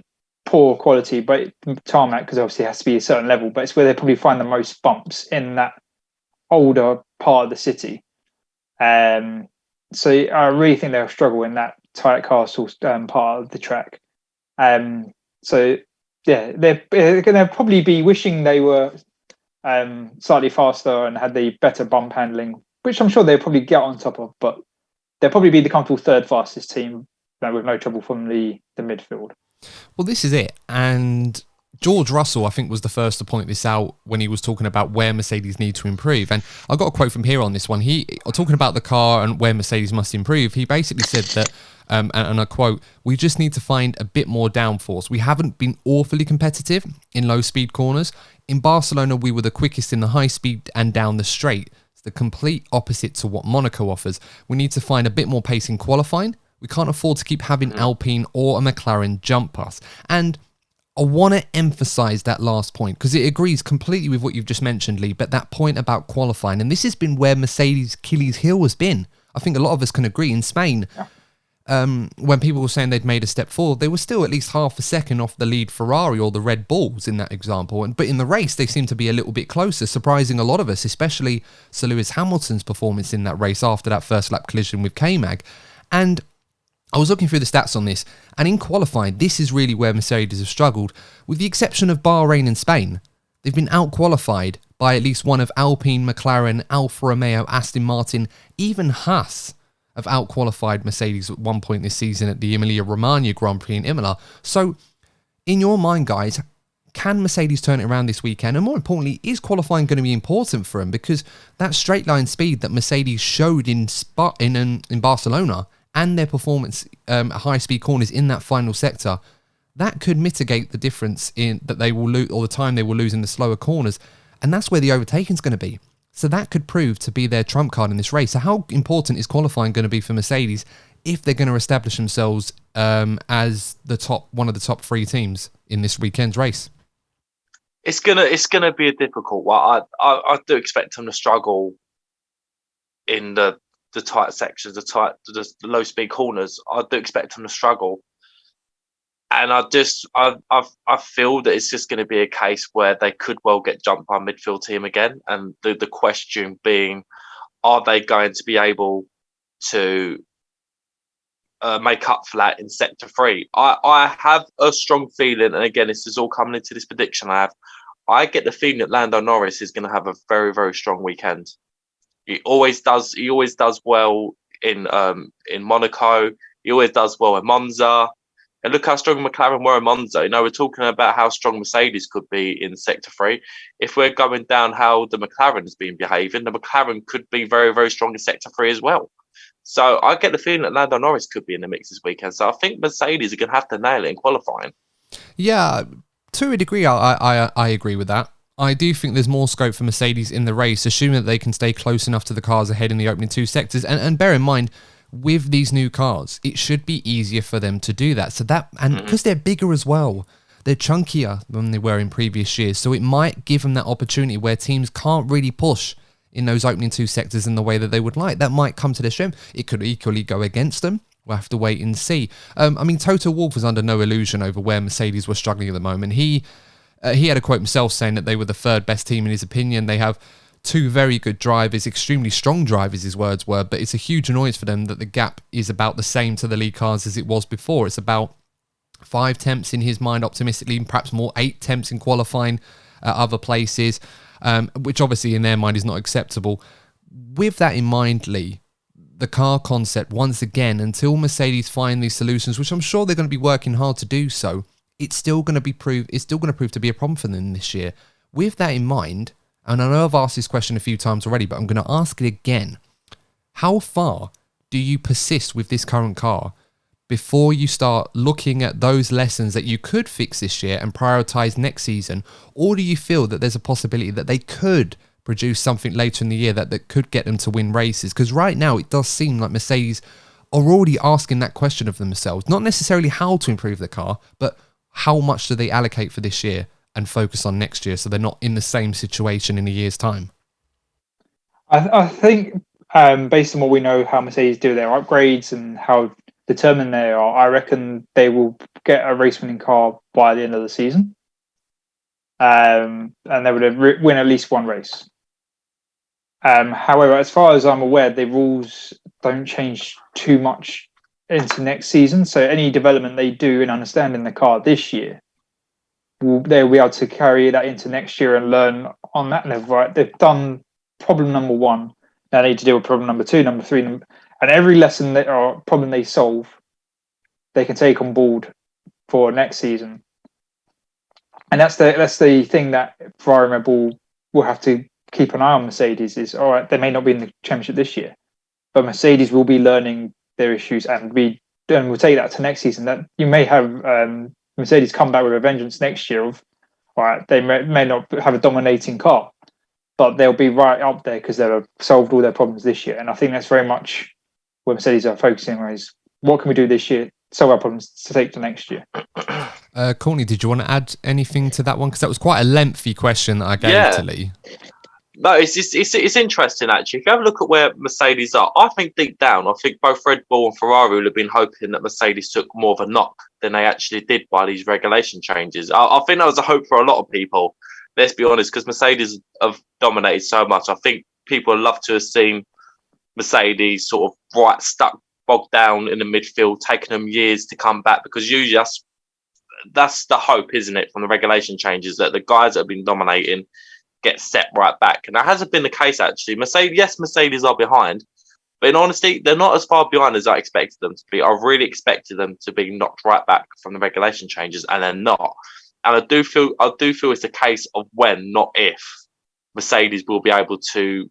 Speaker 3: poor quality, but tarmac, because obviously it has to be a certain level, but it's where they probably find the most bumps in that older part of the city. So I really think they'll struggle in that tight castle part of the track. So yeah, they're going to probably be wishing they were slightly faster and had the better bump handling, which I'm sure they'll probably get on top of, but they'll probably be the comfortable third fastest team with no trouble from the midfield.
Speaker 1: Well, this is it. And George Russell, I think, was the first to point this out when he was talking about where Mercedes need to improve. And I got a quote from here on this one. Talking about the car and where Mercedes must improve, he basically said that, and I quote, "We just need to find a bit more downforce. We haven't been awfully competitive in low-speed corners. In Barcelona, we were the quickest in the high speed and down the straight. It's the complete opposite to what Monaco offers. We need to find a bit more pace in qualifying. We can't afford to keep having Alpine or a McLaren jump us." And I want to emphasize that last point because it agrees completely with what you've just mentioned, Lee, but that point about qualifying, and this has been where Mercedes' Achilles heel has been. I think a lot of us can agree in Spain. When people were saying they'd made a step forward, they were still at least half a second off the lead Ferrari or the Red Bulls in that example. But in the race, they seem to be a little bit closer, surprising a lot of us, especially Sir Lewis Hamilton's performance in that race after that first lap collision with K-Mag. And I was looking through the stats on this, and in qualifying, this is really where Mercedes have struggled. With the exception of Bahrain and Spain, they've been out-qualified by at least one of Alpine, McLaren, Alfa Romeo, Aston Martin, even Haas have out-qualified Mercedes at one point this season at the Emilia-Romagna Grand Prix in Imola. So, in your mind, guys, can Mercedes turn it around this weekend? And more importantly, is qualifying going to be important for them? Because that straight-line speed that Mercedes showed in Barcelona and their performance at high-speed corners in that final sector, that could mitigate the difference in that they will lose, or the time they will lose in the slower corners. And that's where the overtaking is going to be. So that could prove to be their trump card in this race. So how important is qualifying going to be for Mercedes if they're going to establish themselves as one of the top three teams in this weekend's race?
Speaker 2: It's gonna be a difficult one. I do expect them to struggle in the tight sections, the low speed corners. I do expect them to struggle. And I feel that it's just going to be a case where they could well get jumped by a midfield team again. And the question being, are they going to be able to make up for that in sector 3? I have a strong feeling, and again, this is all coming into this prediction I get the feeling that Lando Norris is going to have a very, very strong weekend. He always does well in Monaco. He always does well in Monza. And look how strong McLaren were in Monza. You know, we're talking about how strong Mercedes could be in Sector 3. If we're going down how the McLaren has been behaving, the McLaren could be very, very strong in Sector 3 as well. So I get the feeling that Lando Norris could be in the mix this weekend. So I think Mercedes are going to have to nail it in qualifying.
Speaker 1: Yeah, to a degree, I agree with that. I do think there's more scope for Mercedes in the race, assuming that they can stay close enough to the cars ahead in the opening two sectors. And bear in mind, with these new cars, it should be easier for them to do that. So that, and because they're bigger as well, they're chunkier than they were in previous years. So it might give them that opportunity where teams can't really push in those opening two sectors in the way that they would like. That might come to their strength. It could equally go against them. We'll have to wait and see. I mean, Toto Wolff was under no illusion over where Mercedes were struggling at the moment. He had a quote himself saying that they were the third best team in his opinion. They have two very good drivers, extremely strong drivers, his words were, but it's a huge annoyance for them that the gap is about the same to the lead cars as it was before. It's about 5 tenths in his mind, optimistically, perhaps more 8 tenths in qualifying at other places, which obviously in their mind is not acceptable. With that in mind, Lee, the car concept, once again, until Mercedes find these solutions, which I'm sure they're going to be working hard to do so, it's still going to prove to be a problem for them this year. With that in mind, and I know I've asked this question a few times already, but I'm going to ask it again. How far do you persist with this current car before you start looking at those lessons that you could fix this year and prioritize next season? Or do you feel that there's a possibility that they could produce something later in the year that could get them to win races. Because right now it does seem like Mercedes are already asking that question of themselves. Not necessarily how to improve the car, but how much do they allocate for this year and focus on next year so they're not in the same situation in a year's time.
Speaker 3: I think based on what we know how Mercedes do their upgrades and how determined they are, I reckon they will get a race-winning car by the end of the season. And they would win at least one race. However, as far as I'm aware, the rules don't change too much into next season. So any development they do in understanding the car this year, they'll be able to carry that into next year and learn on that level. Right? They've done problem number 1. Now they need to deal with problem number 2, number 3, and every lesson or problem they solve, they can take on board for next season. And that's the thing that Ferrari and Red Bull will have to keep an eye on. Mercedes is all right. They may not be in the championship this year, but Mercedes will be learning their issues and we'll take that to next season. That you may have Mercedes come back with a vengeance next year. Of all right, they may not have a dominating car, but they'll be right up there because they've solved all their problems this year. And I think that's very much where Mercedes are focusing on is what can we do this year, solve our problems to take to next year.
Speaker 1: Courtney, did you want to add anything to that one? Because that was quite a lengthy question that I gave to Lee.
Speaker 2: No, it's interesting actually. If you have a look at where Mercedes are, I think deep down, I think both Red Bull and Ferrari would have been hoping that Mercedes took more of a knock than they actually did by these regulation changes. I think that was a hope for a lot of people. Let's be honest, because Mercedes have dominated so much. I think people would love to have seen Mercedes sort of stuck, bogged down in the midfield, taking them years to come back. Because usually that's the hope, isn't it, from the regulation changes, that the guys that have been dominating get set right back. And that hasn't been the case, actually. Mercedes are behind, but in honesty, they're not as far behind as I expected them to be. I really expected them to be knocked right back from the regulation changes, and they're not. And I do feel it's a case of when, not if, Mercedes will be able to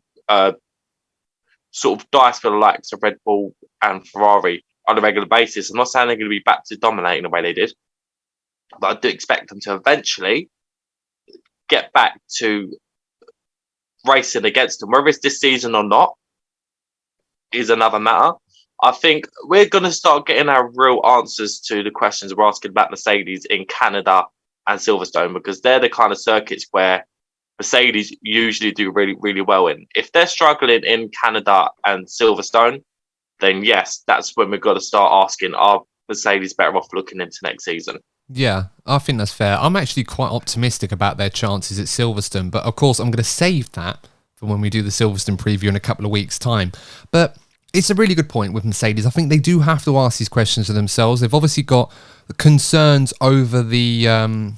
Speaker 2: sort of dice for the likes of Red Bull and Ferrari on a regular basis. I'm not saying they're going to be back to dominating the way they did, but I do expect them to eventually get back to racing against them. Whether it's this season or not is another matter. I think we're going to start getting our real answers to the questions we're asking about Mercedes in Canada and Silverstone, because they're the kind of circuits where Mercedes usually do really, really well in. If they're struggling in Canada and Silverstone, then yes, that's when we've got to start asking, are Mercedes better off looking into next season?
Speaker 1: Yeah, I think that's fair. I'm actually quite optimistic about their chances at Silverstone, but of course I'm going to save that for when we do the Silverstone preview in a couple of weeks' time. But it's a really good point with Mercedes. I think they do have to ask these questions of themselves. They've obviously got concerns over the,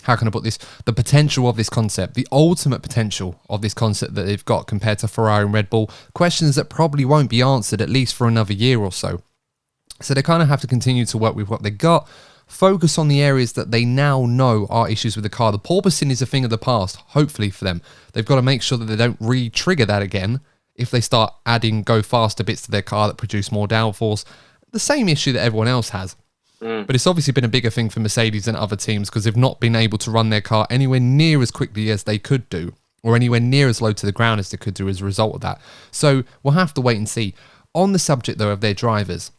Speaker 1: how can I put this, the potential of this concept, the ultimate potential of this concept that they've got compared to Ferrari and Red Bull, questions that probably won't be answered at least for another year or so. So they kind of have to continue to work with what they got, focus on the areas that they now know are issues with the car. The porpoising is a thing of the past, hopefully for them. They've got to make sure that they don't re-trigger that again if they start adding go faster bits to their car that produce more downforce. The same issue that everyone else has. But it's obviously been a bigger thing for Mercedes and other teams because they've not been able to run their car anywhere near as quickly as they could do, or anywhere near as low to the ground as they could do as a result of that. So we'll have to wait and see. On the subject, though, of their drivers,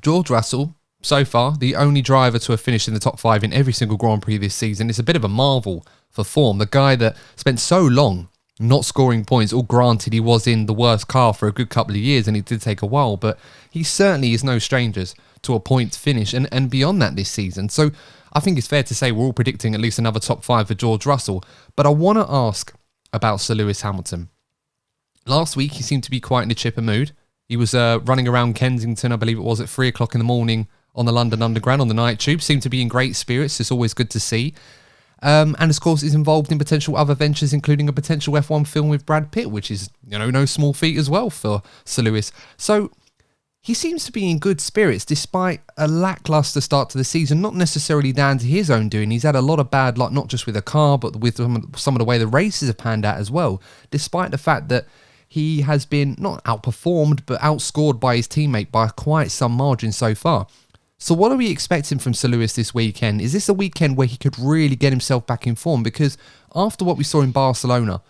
Speaker 1: George Russell, so far, the only driver to have finished in the top 5 in every single Grand Prix this season. It's a bit of a marvel for form. The guy that spent so long not scoring points, all granted he was in the worst car for a good couple of years and it did take a while, but he certainly is no strangers to a point finish and beyond that this season. So I think it's fair to say we're all predicting at least another top 5 for George Russell. But I want to ask about Sir Lewis Hamilton. Last week he seemed to be quite in a chipper mood. He was running around Kensington, I believe it was, at 3 o'clock in the morning on the London Underground on the night tube. Seemed to be in great spirits. It's always good to see. And of course is involved in potential other ventures, including a potential F1 film with Brad Pitt, which is, no small feat as well for Sir Lewis. So he seems to be in good spirits despite a lackluster start to the season, not necessarily down to his own doing. He's had a lot of bad luck, not just with the car, but with some of the way the races have panned out as well, despite the fact that he has been not outperformed, but outscored by his teammate by quite some margin so far. So what are we expecting from Sir Lewis this weekend? Is this a weekend where he could really get himself back in form? Because after what we saw in Barcelona,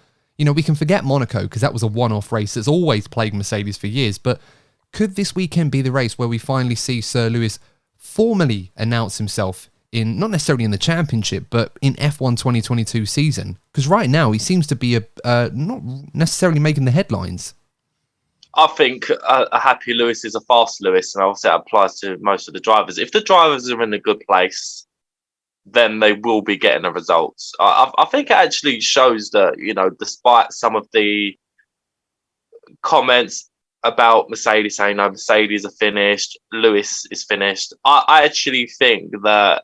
Speaker 1: we can forget Monaco because that was a one-off race that's always plagued Mercedes for years, but could this weekend be the race where we finally see Sir Lewis formally announce himself in, not necessarily in the championship, but in F1 2022 season? Because right now he seems to be not necessarily making the headlines.
Speaker 2: I think a happy Lewis is a fast Lewis, and obviously that applies to most of the drivers. If the drivers are in a good place, then they will be getting the results. I think it actually shows that, despite some of the comments about Mercedes saying, no, Mercedes are finished, Lewis is finished, I actually think that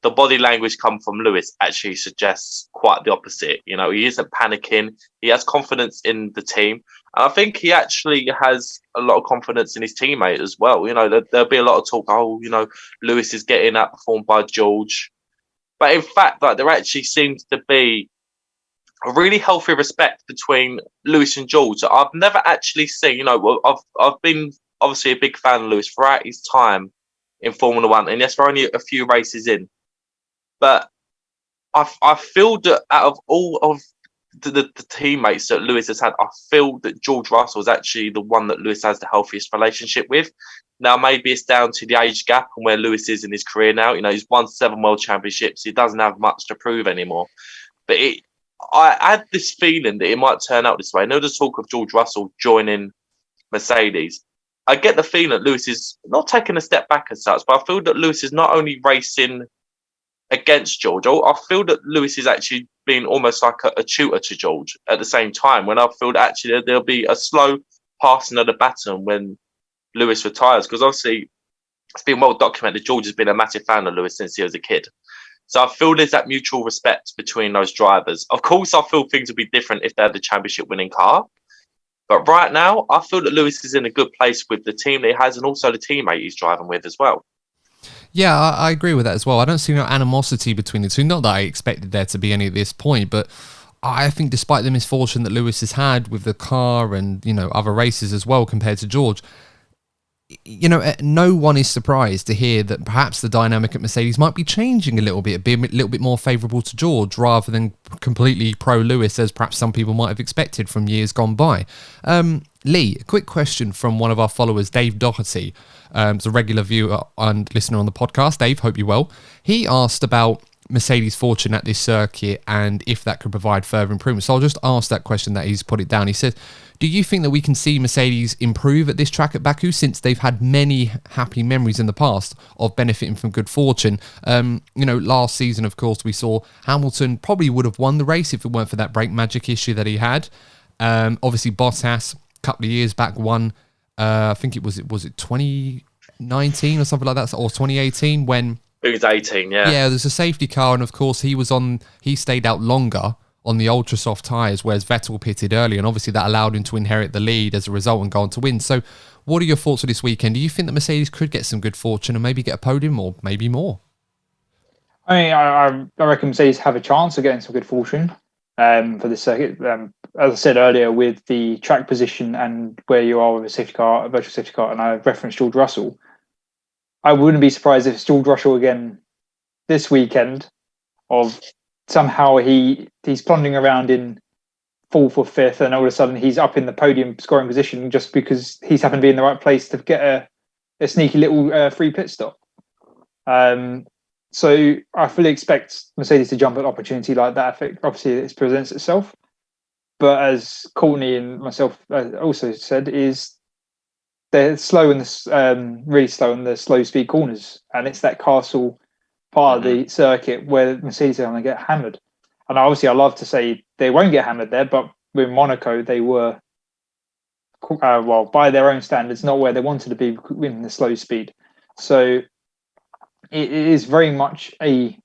Speaker 2: the body language come from Lewis actually suggests quite the opposite. He isn't panicking. He has confidence in the team. And I think he actually has a lot of confidence in his teammate as well. There'll be a lot of talk, Lewis is getting outperformed by George. But in fact, there actually seems to be a really healthy respect between Lewis and George. I've never actually seen, I've been obviously a big fan of Lewis throughout his time in Formula One. And yes, we're only a few races in. But I feel that out of all of the teammates that Lewis has had, I feel that George Russell is actually the one that Lewis has the healthiest relationship with. Now, maybe it's down to the age gap and where Lewis is in his career now. He's won 7 world championships. He doesn't have much to prove anymore. But I had this feeling that it might turn out this way. I know the talk of George Russell joining Mercedes. I get the feeling that Lewis is not taking a step back as such, but I feel that Lewis is not only racing against George. I feel that Lewis is actually being almost like a tutor to George at the same time, when I feel that actually there'll be a slow passing of the baton when Lewis retires, because obviously it's been well documented George has been a massive fan of Lewis since he was a kid. So I feel there's that mutual respect between those drivers. Of course, I feel things would be different if they had the championship winning car. But right now, I feel that Lewis is in a good place with the team that he has and also the teammate he's driving with as well.
Speaker 1: Yeah, I agree with that as well. I don't see no animosity between the two. Not that I expected there to be any at this point, but I think despite the misfortune that Lewis has had with the car and, other races as well compared to George, no one is surprised to hear that perhaps the dynamic at Mercedes might be changing a little bit, be a little bit more favourable to George rather than completely pro-Lewis as perhaps some people might have expected from years gone by. Lee, a quick question from one of our followers, Dave Doherty. It's a regular viewer and listener on the podcast. Dave, hope you're well. He asked about Mercedes' fortune at this circuit and if that could provide further improvement. So I'll just ask that question that he's put it down. He said, do you think that we can see Mercedes improve at this track at Baku, since they've had many happy memories in the past of benefiting from good fortune? Last season, of course, we saw Hamilton probably would have won the race if it weren't for that brake magic issue that he had. Obviously, Bottas, a couple of years back, won, I think it was 2019 or something like that, or 2018 when...
Speaker 2: It was 18, yeah.
Speaker 1: Yeah, there's a safety car, and of course he stayed out longer on the ultra soft tyres, whereas Vettel pitted early, and obviously that allowed him to inherit the lead as a result and go on to win. So what are your thoughts for this weekend? Do you think that Mercedes could get some good fortune and maybe get a podium or maybe more?
Speaker 3: I reckon Mercedes have a chance of getting some good fortune for this circuit. As I said earlier, with the track position and where you are with a safety car, a virtual safety car, and I referenced George Russell, I wouldn't be surprised if it's George Russell again this weekend, of somehow he's plunging around in 4th or 5th, and all of a sudden he's up in the podium scoring position just because he's happened to be in the right place to get a sneaky little free pit stop. So I fully expect Mercedes to jump at an opportunity like that if obviously it presents itself. But as Courtney and myself also said, is they're slow in really slow in the slow speed corners, and it's that castle part of the circuit where Mercedes are going to get hammered. And obviously, I love to say they won't get hammered there, but with Monaco, they were, by their own standards, not where they wanted to be in the slow speed. So it is very much a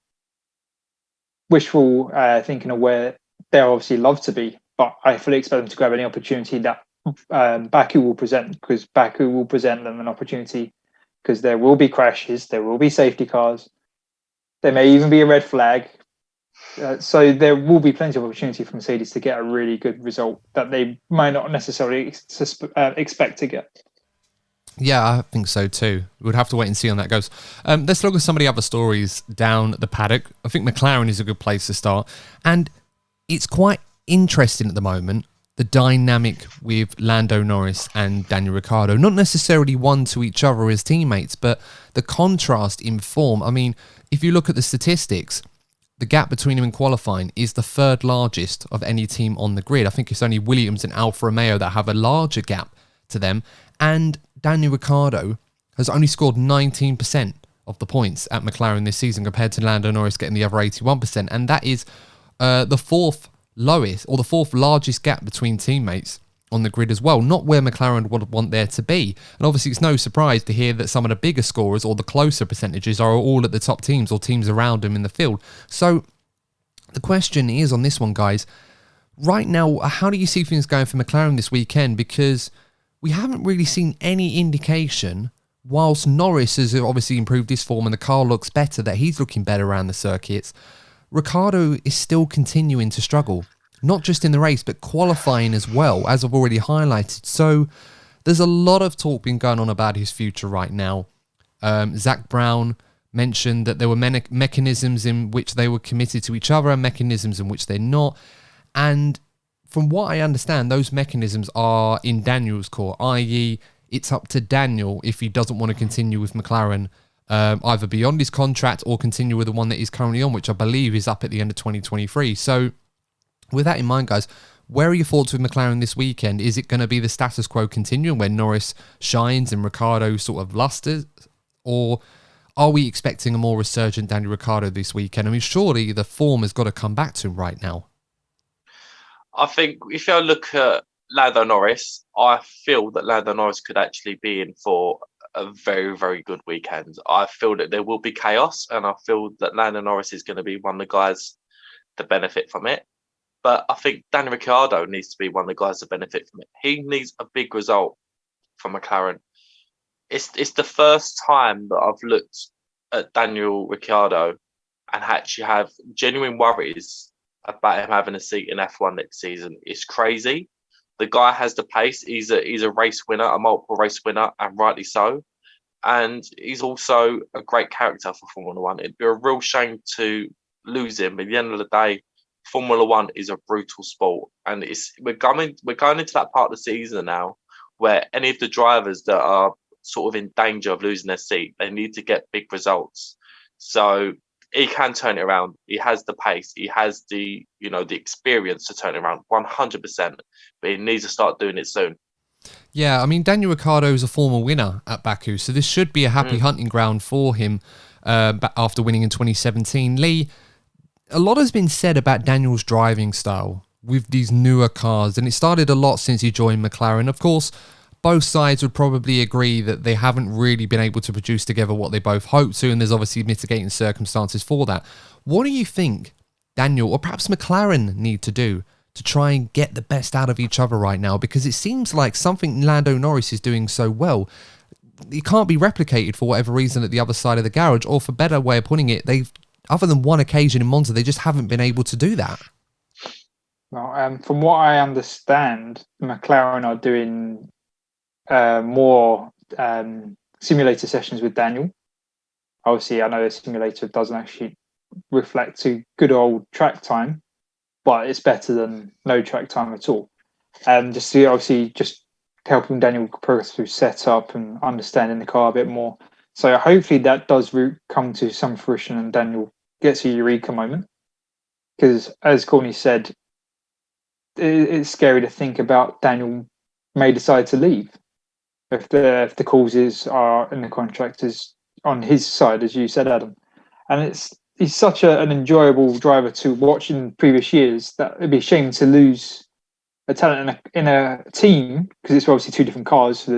Speaker 3: wishful thinking of where they obviously love to be, but I fully expect them to grab any opportunity that Baku will present, because Baku will present them an opportunity, because there will be crashes, there will be safety cars, there may even be a red flag. So there will be plenty of opportunity for Mercedes to get a really good result that they might not necessarily expect to get.
Speaker 1: Yeah, I think so too. We'll have to wait and see how that goes. Let's look at some of the other stories down the paddock. I think McLaren is a good place to start. And it's quite interesting at the moment, the dynamic with Lando Norris and Daniel Ricciardo. Not necessarily one to each other as teammates, but the contrast in form. I mean, if you look at the statistics, the gap between them in qualifying is the third largest of any team on the grid. I think it's only Williams and Alfa Romeo that have a larger gap to them. And Daniel Ricciardo has only scored 19% of the points at McLaren this season compared to Lando Norris getting the other 81%. And that is the fourth lowest or the fourth largest gap between teammates on the grid as well. Not where McLaren would want there to be. And obviously it's no surprise to hear that some of the bigger scorers or the closer percentages are all at the top teams or teams around them in the field. So the question is on this one, guys, right now, how do you see things going for McLaren this weekend? Because we haven't really seen any indication, whilst Norris has obviously improved his form and the car looks better, that he's looking better around the circuits. Ricciardo is still continuing to struggle, not just in the race, but qualifying as well, as I've already highlighted. So there's a lot of talk being going on about his future right now. Zach Brown mentioned that there were mechanisms in which they were committed to each other and mechanisms in which they're not. And from what I understand, those mechanisms are in Daniel's court, i.e. it's up to Daniel if he doesn't want to continue with McLaren, either beyond his contract or continue with the one that he's currently on, which I believe is up at the end of 2023. So with that in mind, guys, where are your thoughts with McLaren this weekend? Is it going to be the status quo continuing where Norris shines and Ricciardo sort of lusters? Or are we expecting a more resurgent Daniel Ricciardo this weekend? I mean, surely the form has got to come back to him right now.
Speaker 2: I think if you look at Lando Norris, I feel that Lando Norris could actually be in for a very, very good weekend. I feel that there will be chaos, and I feel that Lando Norris is going to be one of the guys that benefit from it. But I think Daniel Ricciardo needs to be one of the guys that benefit from it. He needs a big result from McLaren. It's the first time that I've looked at Daniel Ricciardo and actually have genuine worries about him having a seat in F1 next season. It's crazy. The guy has the pace. He's a race winner, a multiple race winner, and rightly so. And he's also a great character for Formula One. It'd be a real shame to lose him. But at the end of the day, Formula One is a brutal sport, and we're going into that part of the season now where any of the drivers that are sort of in danger of losing their seat, they need to get big results. So he can turn it around. He has the pace. He has the experience to turn it around 100%. But he needs to start doing it soon.
Speaker 1: Yeah, I mean, Daniel Ricciardo is a former winner at Baku, so this should be a happy hunting ground for him after winning in 2017. Lee, a lot has been said about Daniel's driving style with these newer cars, and it started a lot since he joined McLaren. Of course, both sides would probably agree that they haven't really been able to produce together what they both hoped to, and there's obviously mitigating circumstances for that. What do you think Daniel, or perhaps McLaren, need to do to try and get the best out of each other right now? Because it seems like something Lando Norris is doing so well, it can't be replicated for whatever reason at the other side of the garage, or for a better way of putting it, other than one occasion in Monza, they just haven't been able to do that.
Speaker 3: Well, from what I understand, McLaren are doing more simulator sessions with Daniel. Obviously, I know the simulator doesn't actually reflect to good old track time, but it's better than no track time at all. Just helping Daniel progress through setup and understanding the car a bit more. So hopefully that does come to some fruition and Daniel gets a eureka moment. Because as Courtney said, it's scary to think about Daniel may decide to leave if the causes are in the contract is on his side, as you said, Adam. And he's such an enjoyable driver to watch in previous years that it'd be a shame to lose a talent in a team, because it's obviously two different cars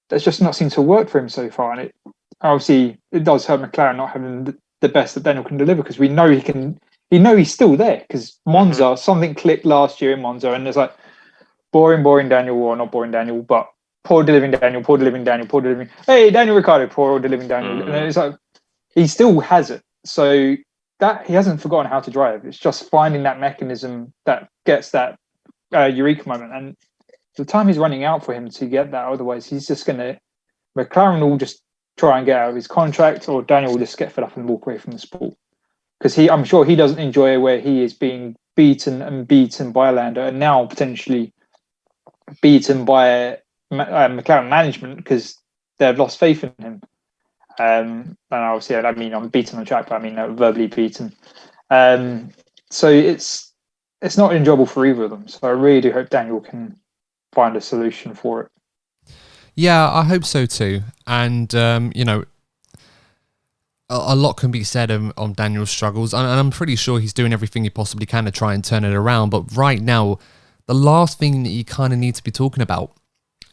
Speaker 3: that's just not seemed to work for him so far. And it does hurt McLaren not having the best that Daniel can deliver, because we know he's still there, because Monza, something clicked last year in Monza, and there's like boring Daniel, or not boring Daniel, but poor delivering Daniel. Hey, Daniel Ricciardo, poor delivering Daniel. And it's like, he still has it. So that he hasn't forgotten how to drive. It's just finding that mechanism that gets that eureka moment. And the time is running out for him to get that. Otherwise, he's just McLaren will just try and get out of his contract, or Daniel will just get fed up and walk away from the sport. because I'm sure he doesn't enjoy where he is being beaten by Lando, and now potentially beaten by McLaren management because they've lost faith in him. And obviously, I mean, I'm beaten on track, but I mean verbally beaten. So it's not enjoyable for either of them. So I really do hope Daniel can find a solution for it.
Speaker 1: Yeah, I hope so too. And a lot can be said on Daniel's struggles, and I'm pretty sure he's doing everything he possibly can to try and turn it around. But right now, the last thing that you kind of need to be talking about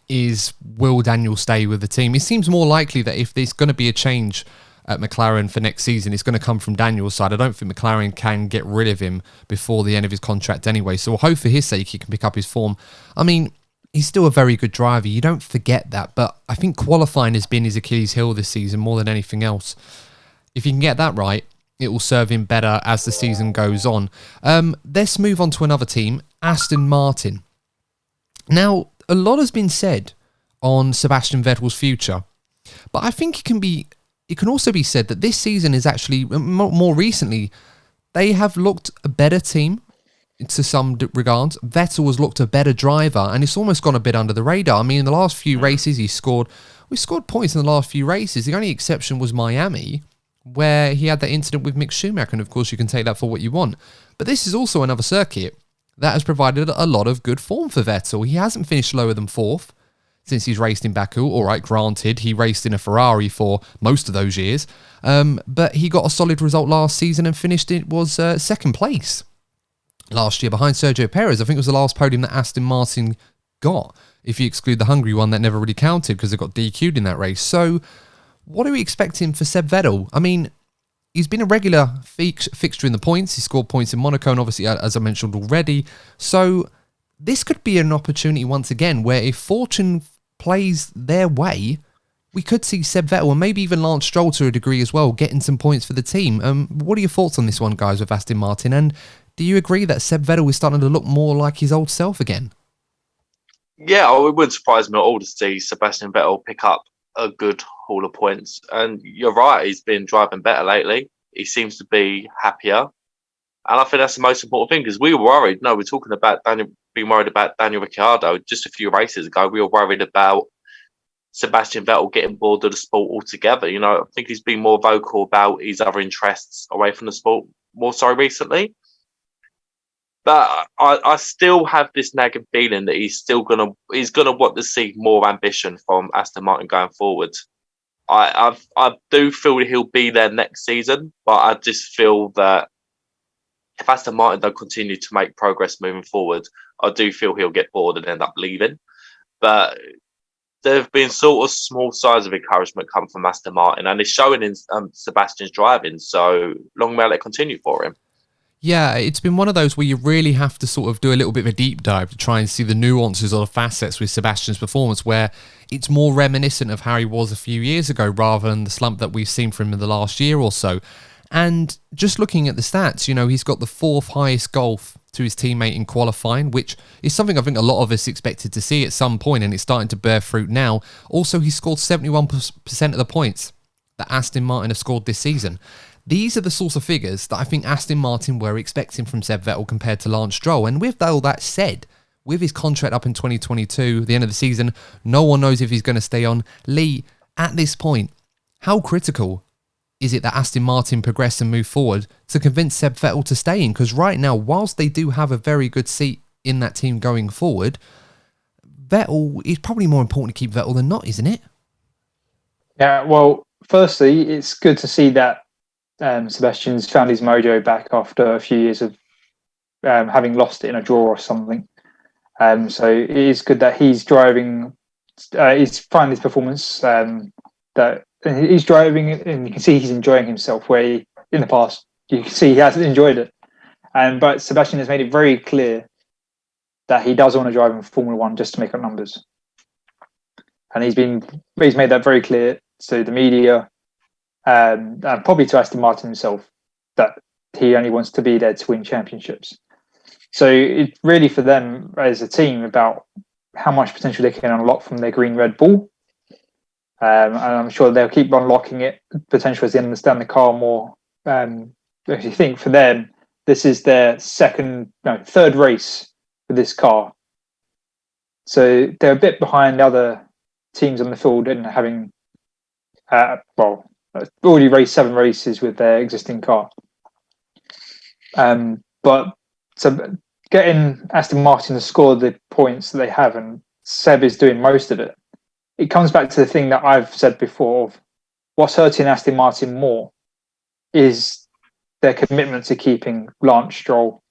Speaker 1: is, will Daniel stay with the team? It seems more likely that if there's going to be a change at McLaren for next season, it's going to come from Daniel's side. I don't think McLaren can get rid of him before the end of his contract anyway, so we'll hope for his sake he can pick up his form. I mean, he's still a very good driver, you don't forget that, but I think qualifying has been his Achilles heel this season more than anything else. If he can get that right, it will serve him better as the season goes on. Let's move on to another team, Aston Martin. Now, a lot has been said on Sebastian Vettel's future, but I think it can also be said that this season is actually, more recently, they have looked a better team to some regards. Vettel has looked a better driver, and it's almost gone a bit under the radar. I mean, in the last few races, we scored points in the last few races. The only exception was Miami, where he had that incident with Mick Schumacher, and of course you can take that for what you want. But this is also another circuit that has provided a lot of good form for Vettel. He hasn't finished lower than 4th since he's raced in Baku. All right, granted, he raced in a Ferrari for most of those years, but he got a solid result last season and finished it was 2nd place last year behind Sergio Perez. I think it was the last podium that Aston Martin got, if you exclude the Hungary one that never really counted because they got DQ'd in that race. So what are we expecting for Seb Vettel? I mean, he's been a regular fixture in the points. He scored points in Monaco and obviously, as I mentioned already. So this could be an opportunity once again where if fortune plays their way, we could see Seb Vettel and maybe even Lance Stroll to a degree as well, getting some points for the team. What are your thoughts on this one, guys, with Aston Martin? And do you agree that Seb Vettel is starting to look more like his old self again?
Speaker 2: Yeah, it wouldn't surprise me at all to see Sebastian Vettel pick up a good haul of points. And you're right, he's been driving better lately. He seems to be happier. And I think that's the most important thing, because we were worried. No, we're talking about being worried about Daniel Ricciardo just a few races ago. We were worried about Sebastian Vettel getting bored of the sport altogether. You know, I think he's been more vocal about his other interests away from the sport more so recently. But I still have this nagging feeling that he's gonna want to see more ambition from Aston Martin going forward. I do feel that he'll be there next season, but I just feel that if Aston Martin don't continue to make progress moving forward, I do feel he'll get bored and end up leaving. But there have been sort of small signs of encouragement come from Aston Martin, and it's showing in Sebastian's driving. So long may it continue for him.
Speaker 1: Yeah, it's been one of those where you really have to sort of do a little bit of a deep dive to try and see the nuances or the facets with Sebastian's performance, where it's more reminiscent of how he was a few years ago rather than the slump that we've seen from him in the last year or so. And just looking at the stats, you know, he's got the 4th highest golf to his teammate in qualifying, which is something I think a lot of us expected to see at some point, and it's starting to bear fruit now. Also, he scored 71% of the points that Aston Martin have scored this season. These are the sorts of figures that I think Aston Martin were expecting from Seb Vettel compared to Lance Stroll. And with all that said, with his contract up in 2022, the end of the season, no one knows if he's going to stay on. Lee, at this point, how critical is it that Aston Martin progress and move forward to convince Seb Vettel to stay in? Because right now, whilst they do have a very good seat in that team going forward, Vettel is probably more important to keep Vettel than not, isn't it?
Speaker 3: Yeah, well, firstly, it's good to see that Sebastian's found his mojo back after a few years of having lost it in a draw or something. So it is good that he's driving. He's finding his performance. That he's driving, and you can see he's enjoying himself. Where in the past you can see he hasn't enjoyed it, but Sebastian has made it very clear that he does want to drive in Formula One just to make up numbers, and he's made that very clear to the media. And probably to Aston Martin himself, that he only wants to be there to win championships. So it's really for them as a team about how much potential they can unlock from their green Red Bull. And I'm sure they'll keep unlocking it potential as they understand the car more if you think for them, this is their third race for this car. So they're a bit behind other teams on the field in having, already raced 7 races with their existing car. But so getting Aston Martin to score the points that they have, and Seb is doing most of it. It comes back to the thing that I've said before of what's hurting Aston Martin more is their commitment to keeping Lance Stroll.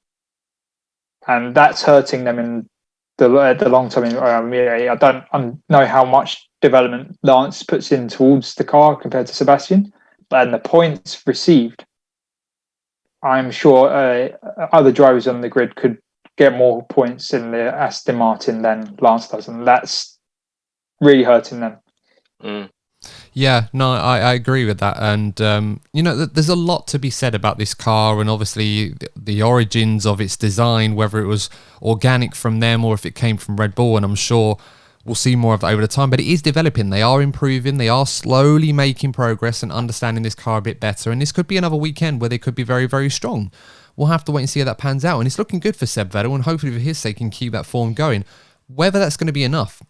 Speaker 3: And that's hurting them in the long term. I don't know how much development Lance puts in towards the car compared to Sebastian, but the points received, I'm sure other drivers on the grid could get more points in the Aston Martin than Lance does, and that's really hurting them.
Speaker 1: Yeah, no, I agree with that. And, there's a lot to be said about this car, and obviously the origins of its design, whether it was organic from them or if it came from Red Bull. And I'm sure we'll see more of that over the time, but it is developing. They are improving. They are slowly making progress and understanding this car a bit better. And this could be another weekend where they could be very, very strong. We'll have to wait and see how that pans out. And it's looking good for Seb Vettel, and hopefully for his sake can keep that form going. Whether that's going to be enough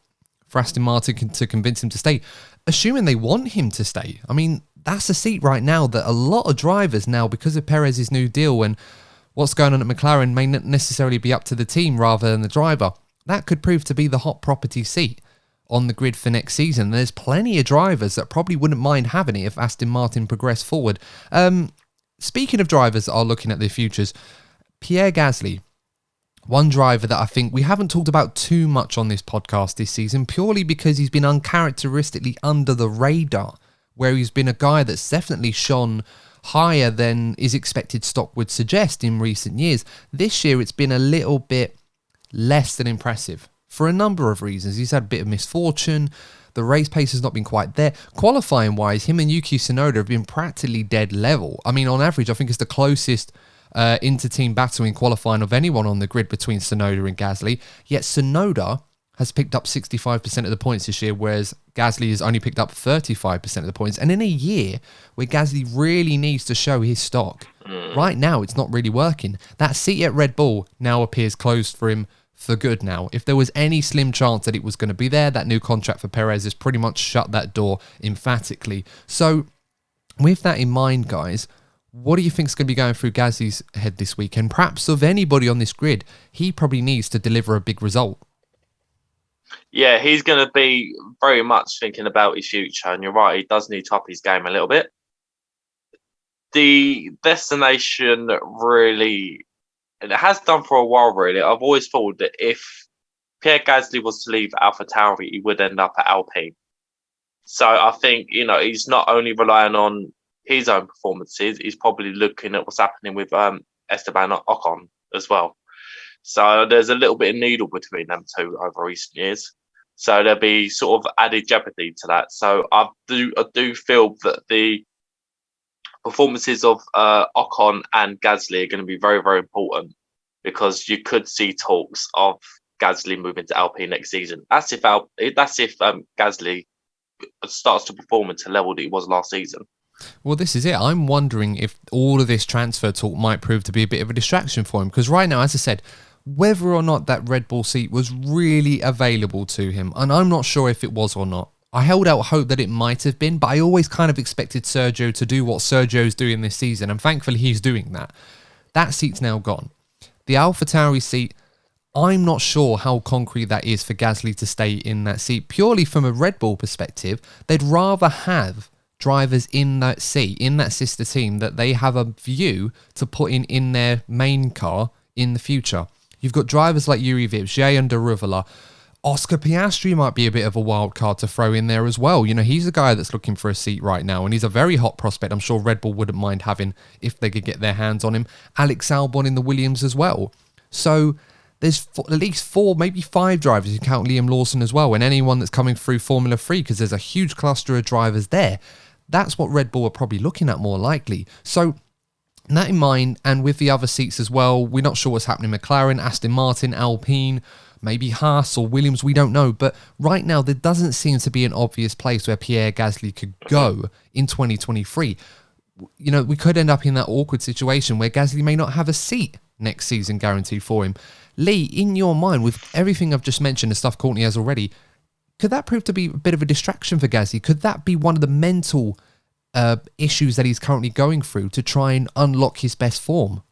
Speaker 1: for Aston Martin to convince him to stay, assuming they want him to stay. I mean, that's a seat right now that a lot of drivers now, because of Perez's new deal and what's going on at McLaren, may not necessarily be up to the team rather than the driver. That could prove to be the hot property seat on the grid for next season. There's plenty of drivers that probably wouldn't mind having it if Aston Martin progressed forward. Speaking of drivers that are looking at their futures, Pierre Gasly, one driver that I think we haven't talked about too much on this podcast this season, purely because he's been uncharacteristically under the radar, where he's been a guy that's definitely shone higher than his expected stock would suggest in recent years. This year, it's been a little bit less than impressive for a number of reasons. He's had a bit of misfortune. The race pace has not been quite there. Qualifying wise, him and Yuki Tsunoda have been practically dead level. I mean, on average, I think it's the closest inter-team battle in qualifying of anyone on the grid between Tsunoda and Gasly. Yet Tsunoda has picked up 65% of the points this year, whereas Gasly has only picked up 35% of the points. And in a year where Gasly really needs to show his stock, right now it's not really working. That seat at Red Bull now appears closed for him for good now. If there was any slim chance that it was going to be there, that new contract for Perez has pretty much shut that door emphatically. So with that in mind, guys, what do you think is going to be going through Gasly's head this weekend? Perhaps of anybody on this grid, he probably needs to deliver a big result.
Speaker 2: Yeah, he's going to be very much thinking about his future. And you're right, he does need to up his game a little bit. The destination really, and it has done for a while, really. I've always thought that if Pierre Gasly was to leave Alpha Tauri, he would end up at Alpine. So I think, he's not only relying on his own performances, he's probably looking at what's happening with Esteban Ocon as well. So there's a little bit of needle between them two over recent years. So there'll be sort of added jeopardy to that. So I do feel that the performances of Ocon and Gasly are going to be very, very important, because you could see talks of Gasly moving to Alpine next season. That's if Gasly starts to perform at a level that he was last season.
Speaker 1: Well, this is it. I'm wondering if all of this transfer talk might prove to be a bit of a distraction for him, because right now, as I said, whether or not that Red Bull seat was really available to him, and I'm not sure if it was or not. I held out hope that it might have been, but I always kind of expected Sergio to do what Sergio's doing this season, and thankfully he's doing that. That seat's now gone. The Alpha Tauri seat, I'm not sure how concrete that is for Gasly to stay in that seat. Purely from a Red Bull perspective, they'd rather have drivers in that seat, in that sister team, that they have a view to put in their main car in the future. You've got drivers like Yuri Vips, Jay Underrivola. Oscar Piastri might be a bit of a wild card to throw in there as well. He's a guy that's looking for a seat right now, and he's a very hot prospect. I'm sure Red Bull wouldn't mind having if they could get their hands on him. Alex Albon in the Williams as well. So there's at least 4, maybe 5 drivers. You can count Liam Lawson as well, and anyone that's coming through Formula 3, because there's a huge cluster of drivers there. That's what Red Bull are probably looking at more likely. So that in mind, and with the other seats as well, we're not sure what's happening. McLaren, Aston Martin, Alpine, maybe Haas or Williams, we don't know. But right now, there doesn't seem to be an obvious place where Pierre Gasly could go in 2023. we could end up in that awkward situation where Gasly may not have a seat next season guaranteed for him. Lee, in your mind, with everything I've just mentioned, the stuff Courtney has already, could that prove to be a bit of a distraction for Gasly? Could that be one of the mental issues that he's currently going through to try and unlock his best form?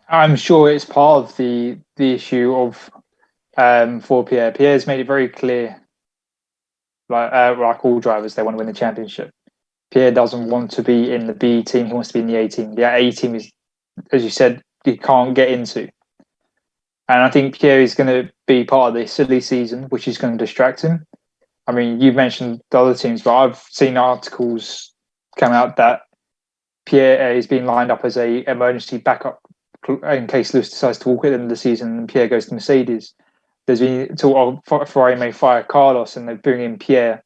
Speaker 3: I'm sure it's part of the issue of for Pierre. Pierre's made it very clear, like all drivers, they want to win the championship. Pierre doesn't want to be in the B team. He wants to be in the A team. The A team is, as you said, he can't get into. And I think Pierre is going to be part of this silly season, which is going to distract him. I mean, you've mentioned the other teams, but I've seen articles come out that Pierre is being lined up as a emergency backup in case Lewis decides to walk at the end of the season and Pierre goes to Mercedes. There's been talk of Ferrari may fire Carlos and they bring in Pierre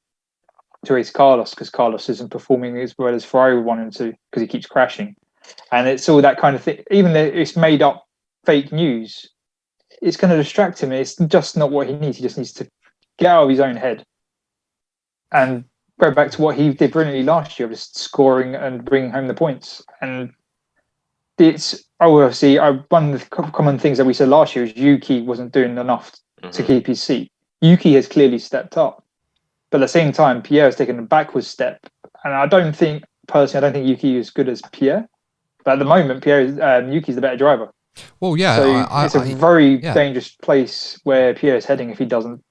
Speaker 3: to race Carlos because Carlos isn't performing as well as Ferrari would want him to because he keeps crashing. And it's all that kind of thing. Even though it's made up fake news, it's going to distract him. It's just not what he needs. He just needs to get out of his own head and go back to what he did brilliantly last year, just scoring and bringing home the points. And it's obviously one of the common things that we said last year is Yuki wasn't doing enough to keep his seat. Yuki has clearly stepped up, but at the same time, Pierre has taken a backward step. And I don't think Yuki is as good as Pierre. But at the moment, Yuki's the better driver.
Speaker 1: Well, yeah,
Speaker 3: so it's a very dangerous place where Pierre is heading if he doesn't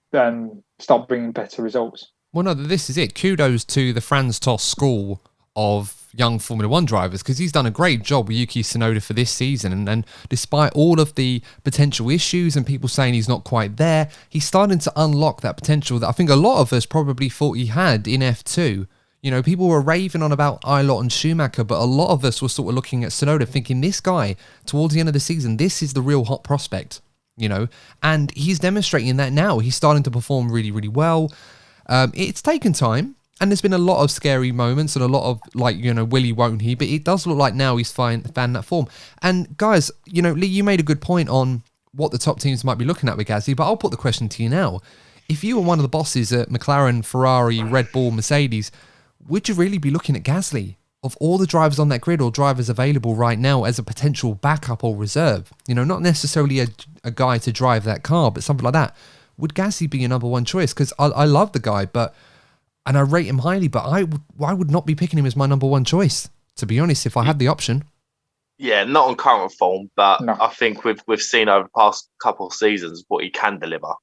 Speaker 3: start bringing better results.
Speaker 1: Well, no, this is it. Kudos to the Franz Tost school of young Formula One drivers because he's done a great job with Yuki Tsunoda for this season. And despite all of the potential issues and people saying he's not quite there, he's starting to unlock that potential that I think a lot of us probably thought he had in F2. People were raving on about Eilert and Schumacher, but a lot of us were sort of looking at Tsunoda thinking this guy, towards the end of the season, this is the real hot prospect, and he's demonstrating that now. He's starting to perform really, really well. It's taken time, and there's been a lot of scary moments and a lot of, will he, won't he, but it does look like now he's found that form. And guys, Lee, you made a good point on what the top teams might be looking at with Gasly, but I'll put the question to you now. If you were one of the bosses at McLaren, Ferrari, Red Bull, Mercedes, would you really be looking at Gasly, of all the drivers on that grid or drivers available right now, as a potential backup or reserve? Not necessarily a guy to drive that car, but something like that. Would Gasly be your number one choice? Because I love the guy, and I rate him highly, but I would not be picking him as my number one choice, to be honest, if I had the option.
Speaker 2: Yeah, not on current form, but
Speaker 3: no.
Speaker 2: I think we've seen over the past couple of seasons what he can deliver.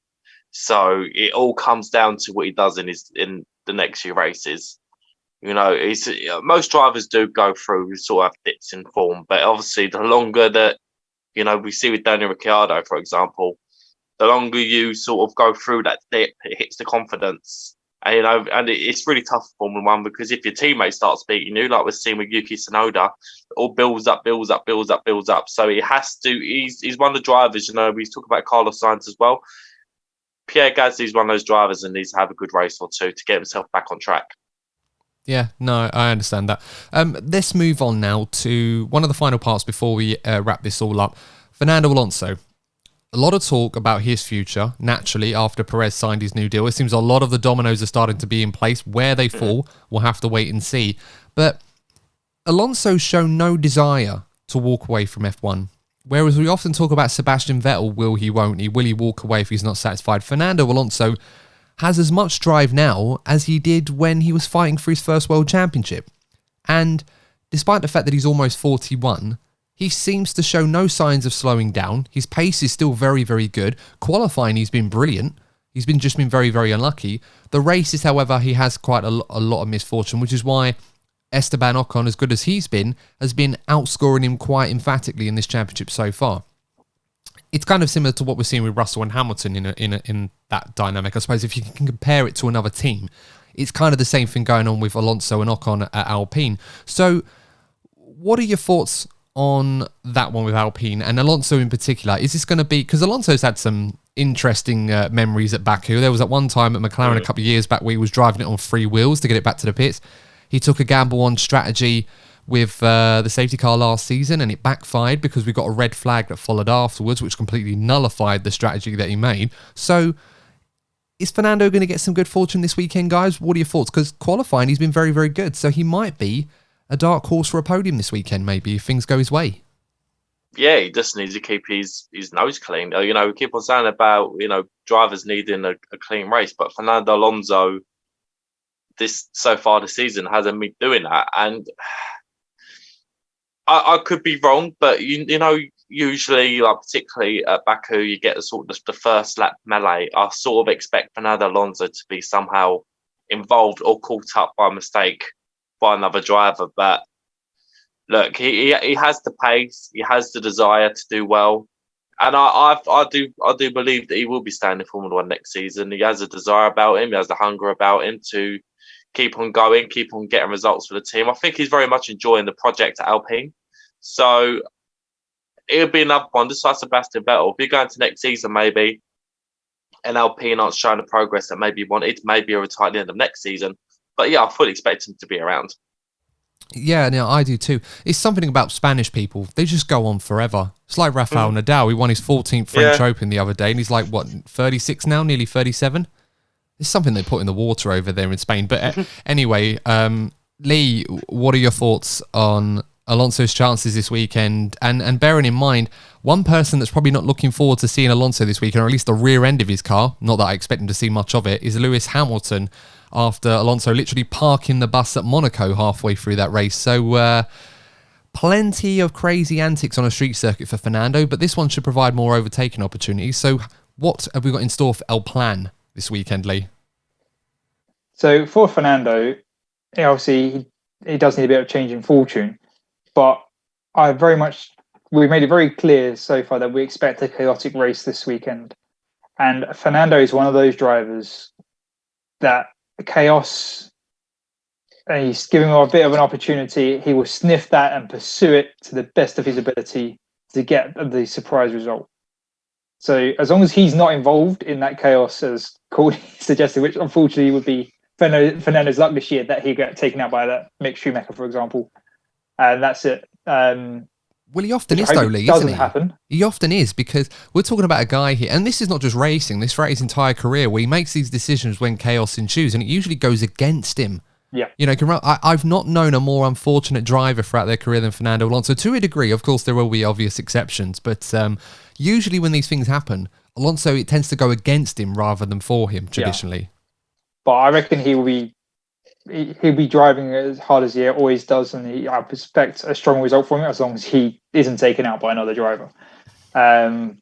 Speaker 2: So it all comes down to what he does in the next few races. Most drivers do go through sort of dips in form, but obviously the longer that, we see with Daniel Ricciardo, for example, the longer you sort of go through that dip, it hits the confidence. And it's really tough for Formula One because if your teammate starts beating you, like we're seeing with Yuki Tsunoda, it all builds up. So it has to, he's one of the drivers, we talk about Carlos Sainz as well. Pierre Gasly is one of those drivers and needs to have a good race or two to get himself back on track.
Speaker 1: Yeah, no, I understand that. Let's move on now to one of the final parts before we wrap this all up. Fernando Alonso. A lot of talk about his future, naturally, after Perez signed his new deal. It seems a lot of the dominoes are starting to be in place. Where they fall, we'll have to wait and see. But Alonso's shown no desire to walk away from F1. Whereas we often talk about Sebastian Vettel, will he, won't he? Will he walk away if he's not satisfied? Fernando Alonso has as much drive now as he did when he was fighting for his first world championship. And despite the fact that he's almost 41, he seems to show no signs of slowing down. His pace is still very, very good. Qualifying, he's been brilliant. He's just been very, very unlucky. The races, however, he has quite a lot of misfortune, which is why Esteban Ocon, as good as he's been, has been outscoring him quite emphatically in this championship so far. It's kind of similar to what we're seeing with Russell and Hamilton in that dynamic. I suppose if you can compare it to another team, it's kind of the same thing going on with Alonso and Ocon at Alpine. So what are your thoughts on that one with Alpine and Alonso in particular? Is this going to be, because Alonso's had some interesting memories at Baku. There was at one time at McLaren a couple of years back where he was driving it on three wheels to get it back to the pits. He took a gamble on strategy with the safety car last season and it backfired because we got a red flag that followed afterwards, which completely nullified the strategy that he made. So is Fernando going to get some good fortune this weekend, guys? What are your thoughts? Because qualifying, he's been very, very good. So he might be a dark horse for a podium this weekend, maybe, if things go his way.
Speaker 2: Yeah, he just needs to keep his nose clean. You know, we keep on saying about, you know, drivers needing a clean race, but Fernando Alonso, so far this season, hasn't been doing that. And I could be wrong, but you know, usually, like particularly at Baku, you get the first lap melee. I sort of expect Fernando Alonso to be somehow involved or caught up by mistake by another driver. But look, he has the pace, he has the desire to do well, and I do believe that he will be staying in Formula One next season. He has a desire about him, he has the hunger about him to keep on going, keep on getting results for the team. I think he's very much enjoying the project at Alpine. So it'll be another one, just like Sebastian Vettel. If you're going to next season, maybe, and Alpine aren't showing the progress that maybe wanted, maybe a retire at the end of next season. But yeah, I fully expect him to be around.
Speaker 1: Yeah, no, I do too. It's something about Spanish people. They just go on forever. It's like Rafael Nadal. He won his 14th French Open the other day, and he's like, what, 36 now, nearly 37? It's something they put in the water over there in Spain. But anyway, Lee, what are your thoughts on Alonso's chances this weekend? And bearing in mind, one person that's probably not looking forward to seeing Alonso this weekend, or at least the rear end of his car, not that I expect him to see much of it, is Lewis Hamilton, after Alonso literally parking the bus at Monaco halfway through that race. So plenty of crazy antics on a street circuit for Fernando, but this one should provide more overtaking opportunities. So what have we got in store for El Plan this weekend, Lee?
Speaker 3: So for Fernando, obviously he does need a bit of change in fortune, but we've made it very clear so far that we expect a chaotic race this weekend. And Fernando is one of those drivers that chaos, and he's giving him a bit of an opportunity. He will sniff that and pursue it to the best of his ability to get the surprise result. So as long as he's not involved in that chaos, as Courtney suggested, which unfortunately would be Fernando's luck this year, that he get taken out by that Mick Schumacher, for example, and that's it.
Speaker 1: Well, he often is, though, Lee, isn't he?
Speaker 3: Happen.
Speaker 1: He often is, because we're talking about a guy here, and this is not just racing, this throughout his entire career, where he makes these decisions when chaos ensues, and it usually goes against him.
Speaker 3: Yeah.
Speaker 1: You know, I've not known a more unfortunate driver throughout their career than Fernando Alonso. To a degree, of course, there will be obvious exceptions, but usually when these things happen, Alonso, it tends to go against him rather than for him, traditionally.
Speaker 3: Yeah. But I reckon he'll be driving as hard as he always does, and I expect a strong result from him as long as he isn't taken out by another driver. But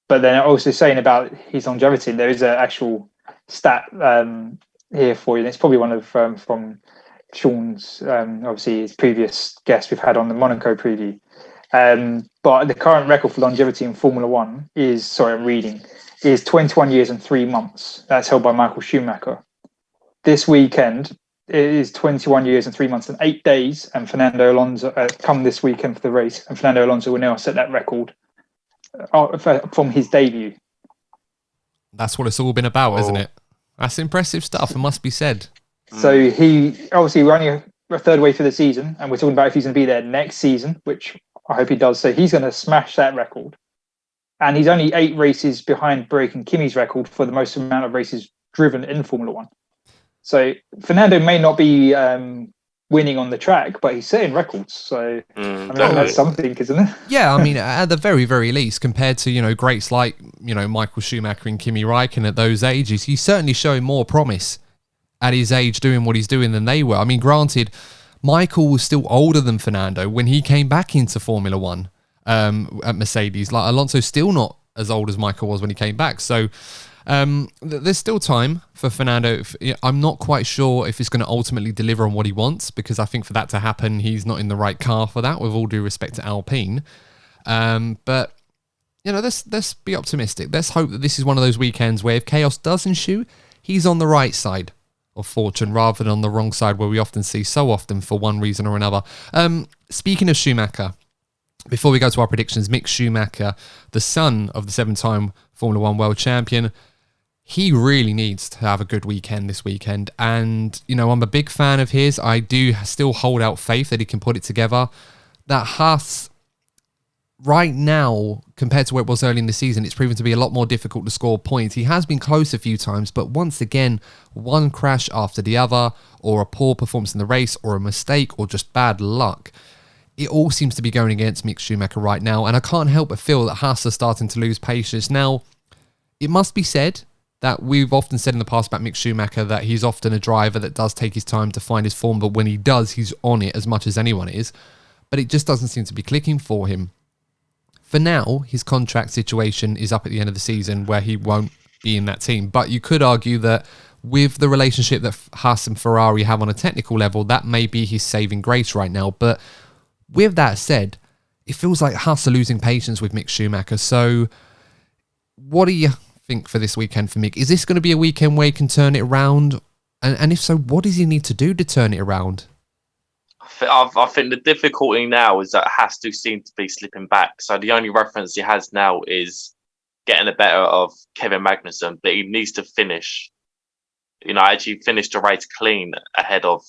Speaker 3: then also saying about his longevity, there is an actual stat here for you. And it's probably one of from Sean's, obviously his previous guest we've had on the Monaco preview. But the current record for longevity in Formula One is 21 years and 3 months. That's held by Michael Schumacher. This weekend, it is 21 years and 3 months and 8 days, and Fernando Alonso come this weekend for the race, and Fernando Alonso will now set that record from his debut.
Speaker 1: That's what it's all been about, isn't it? That's impressive stuff, it must be said.
Speaker 3: So we're only a third way through the season, and we're talking about if he's going to be there next season, which I hope he does. So he's going to smash that record. And he's only 8 races behind breaking Kimi's record for the most amount of races driven in Formula One. So Fernando may not be winning on the track, but he's setting records. So that's something, isn't it?
Speaker 1: Yeah, I mean, at the very, very least, compared to greats like Michael Schumacher and Kimi Räikkönen at those ages, he's certainly showing more promise at his age doing what he's doing than they were. I mean, granted, Michael was still older than Fernando when he came back into Formula One at Mercedes. Like, Alonso's still not as old as Michael was when he came back. So there's still time for Fernando. I'm not quite sure if it's going to ultimately deliver on what he wants, because I think for that to happen, he's not in the right car for that, with all due respect to Alpine. But let's be optimistic. Let's hope that this is one of those weekends where if chaos does ensue, he's on the right side of fortune rather than on the wrong side, where we often see so often for one reason or another. Speaking of Schumacher, before we go to our predictions, Mick Schumacher, the son of the 7-time Formula One world champion, he really needs to have a good weekend this weekend. And, I'm a big fan of his. I do still hold out faith that he can put it together. That Haas right now, compared to where it was early in the season, it's proven to be a lot more difficult to score points. He has been close a few times, but once again, one crash after the other, or a poor performance in the race, or a mistake, or just bad luck. It all seems to be going against Mick Schumacher right now, and I can't help but feel that Haas are starting to lose patience. Now, it must be said that we've often said in the past about Mick Schumacher that he's often a driver that does take his time to find his form, but when he does, he's on it as much as anyone is. But it just doesn't seem to be clicking for him. For now, his contract situation is up at the end of the season where he won't be in that team. But you could argue that with the relationship that Haas and Ferrari have on a technical level, that may be his saving grace right now. But with that said, it feels like Haas are losing patience with Mick Schumacher. So what do you think for this weekend for Mick? Is this going to be a weekend where he can turn it around? And if so, what does he need to do to turn it around?
Speaker 2: I think the difficulty now is that Haas do seem to be slipping back. So the only reference he has now is getting the better of Kevin Magnussen, but he needs to finish, actually finish the race clean ahead of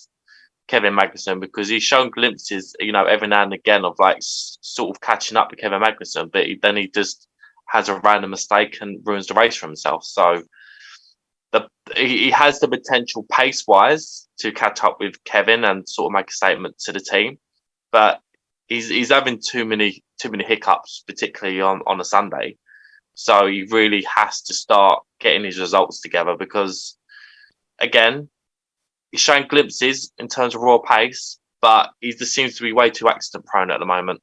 Speaker 2: Kevin Magnussen, because he's shown glimpses, every now and again of like sort of catching up to Kevin Magnussen, but then he just has a random mistake and ruins the race for himself. So he has the potential pace-wise to catch up with Kevin and sort of make a statement to the team, but he's having too many hiccups, particularly on a Sunday. So he really has to start getting his results together, because again, he's showing glimpses in terms of raw pace, but he just seems to be way too accident prone at the moment.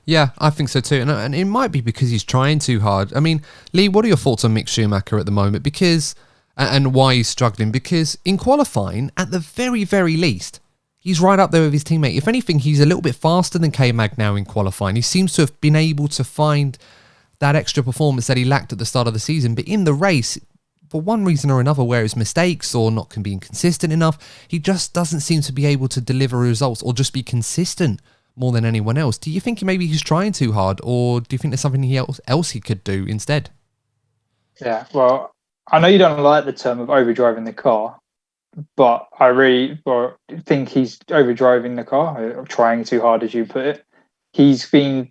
Speaker 1: Yeah, I think so too. And it might be because he's trying too hard. I mean, Lee, what are your thoughts on Mick Schumacher at the moment? Because, and why he's struggling? Because in qualifying, at the very, very least, he's right up there with his teammate. If anything, he's a little bit faster than K-Mag now in qualifying. He seems to have been able to find that extra performance that he lacked at the start of the season. But in the race, for one reason or another, where his mistakes or not being consistent enough, he just doesn't seem to be able to deliver results or just be consistent more than anyone else. Do you think maybe he's trying too hard, or do you think there's something else he could do instead?
Speaker 3: Yeah, well, I know you don't like the term of overdriving the car, but I really think he's overdriving the car, or trying too hard, as you put it. He's been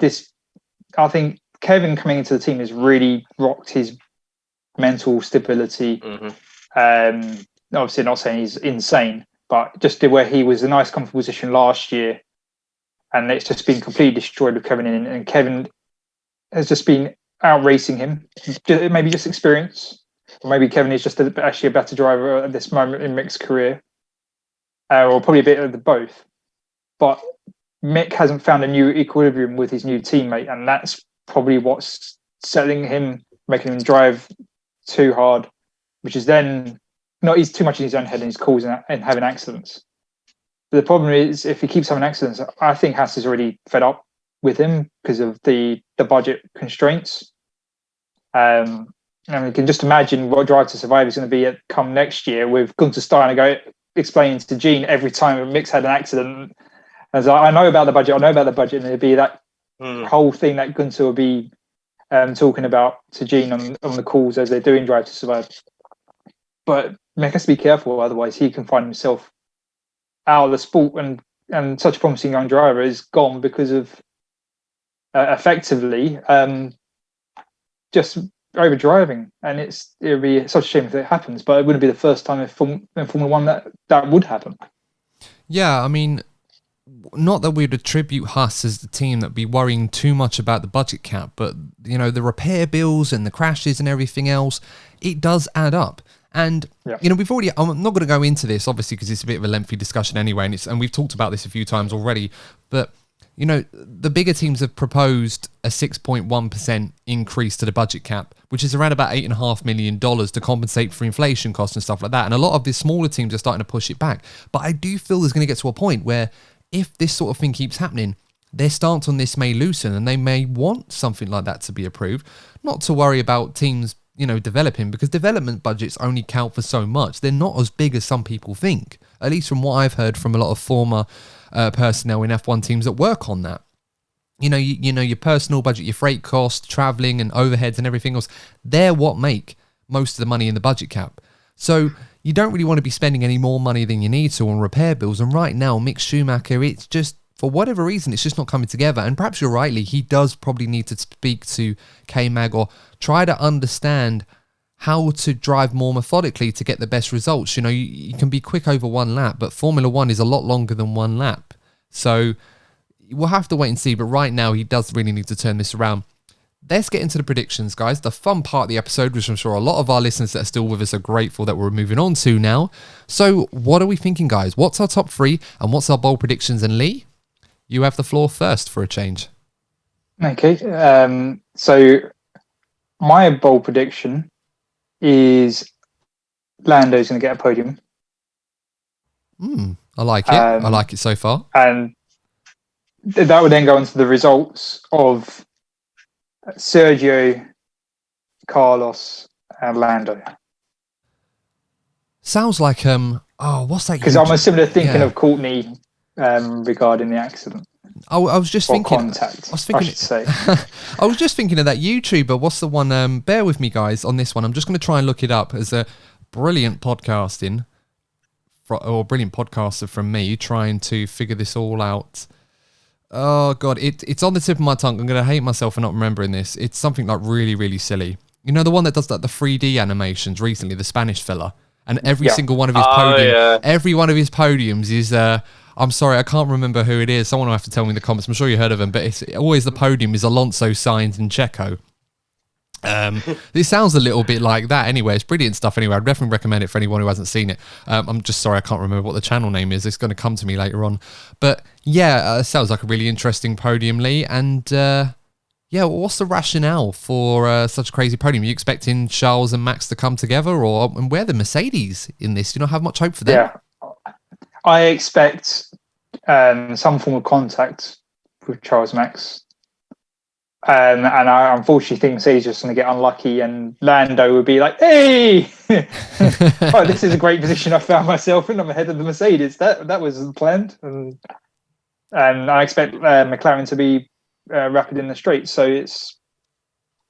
Speaker 3: I think Kevin coming into the team has really rocked his mental stability. Mm-hmm. Obviously, not saying he's insane, but just where he was in a nice, comfortable position last year, and it's just been completely destroyed with Kevin in, and Kevin has just been out racing him. Maybe just experience, or maybe Kevin is just actually a better driver at this moment in Mick's career, or probably a bit of the both. But Mick hasn't found a new equilibrium with his new teammate, and that's probably what's settling him, making him drive too hard, which is then he's too much in his own head and he's causing and having accidents. But the problem is, if he keeps having accidents, I think Haas is already fed up with him because of the budget constraints. And we can just imagine what Drive to Survive is going to be come next year, with Gunther Steiner explaining to Gene every time Mick's had an accident. As I know about the budget, and it'd be that whole thing that Gunther will be talking about to Gene on the calls as they're doing Drive to Survive. But Mick has to be careful, otherwise he can find himself out of the sport, and such a promising young driver is gone because of effectively just over driving. And it would be such a shame if it happens, but it wouldn't be the first time in Formula One that would happen.
Speaker 1: Yeah, I mean, not that we'd attribute Haas as the team that'd be worrying too much about the budget cap, but the repair bills and the crashes and everything else, it does add up. And we've already, I'm not going to go into this obviously because it's a bit of a lengthy discussion anyway, and we've talked about this a few times already, but the bigger teams have proposed a 6.1% increase to the budget cap, which is around about $8.5 million to compensate for inflation costs and stuff like that. And a lot of the smaller teams are starting to push it back. But I do feel there's going to get to a point where if this sort of thing keeps happening, their stance on this may loosen and they may want something like that to be approved. Not to worry about teams, developing, because development budgets only count for so much. They're not as big as some people think, at least from what I've heard from a lot of former personnel in F1 teams that work on that. Your personal budget, your freight costs, traveling and overheads and everything else, they're what make most of the money in the budget cap. So you don't really want to be spending any more money than you need to on repair bills. And right now, Mick Schumacher, it's just for whatever reason, it's just not coming together. And perhaps you're right, Lee, he does probably need to speak to K-Mag or try to understand how to drive more methodically to get the best results. You know, you can be quick over one lap, but Formula One is a lot longer than one lap. So we'll have to wait and see. But right now, he does really need to turn this around. Let's get into the predictions, guys. The fun part of the episode, which I'm sure a lot of our listeners that are still with us are grateful that we're moving on to now. So what are we thinking, guys? What's our top three and what's our bold predictions? And Lee, you have the floor first for a change.
Speaker 3: Okay. So my bold prediction is Lando's going to get a podium.
Speaker 1: I like it. I like it so far.
Speaker 3: And that would then go into the results of Sergio, Carlos, and Lando.
Speaker 1: Sounds like what's that?
Speaker 3: Because I'm a similar thinking of Courtney regarding the accident.
Speaker 1: I was just thinking.
Speaker 3: Contact,
Speaker 1: I
Speaker 3: should say.
Speaker 1: I was just thinking of that YouTuber. What's the one? Bear with me, guys, on this one. I'm just going to try and look it up. As a brilliant podcaster from me trying to figure this all out. Oh God, it's on the tip of my tongue. I'm going to hate myself for not remembering this. It's something like really, really silly. You know, the one that does like the 3D animations recently, the Spanish fella, and every single one of his every one of his podiums is. I'm sorry, I can't remember who it is. Someone will have to tell me in the comments. I'm sure you heard of him, but it's always the podium is Alonso, Sainz, and Checo. This sounds a little bit like that anyway. It's brilliant stuff anyway. I'd definitely recommend it for anyone who hasn't seen it. I'm just sorry I can't remember what the channel name is. It's going to come to me later on. But yeah, it sounds like a really interesting podium, Lee. And what's the rationale for such a crazy podium? Are you expecting Charles and Max to come together, and where are the Mercedes in this? Do you not have much hope for them?
Speaker 3: Yeah, I expect some form of contact with Charles Max. And I unfortunately think Mercedes just going to get unlucky, and Lando would be like, "Hey, oh, this is a great position I found myself in. I'm ahead of the Mercedes. That was planned." And I expect McLaren to be rapid in the straight. So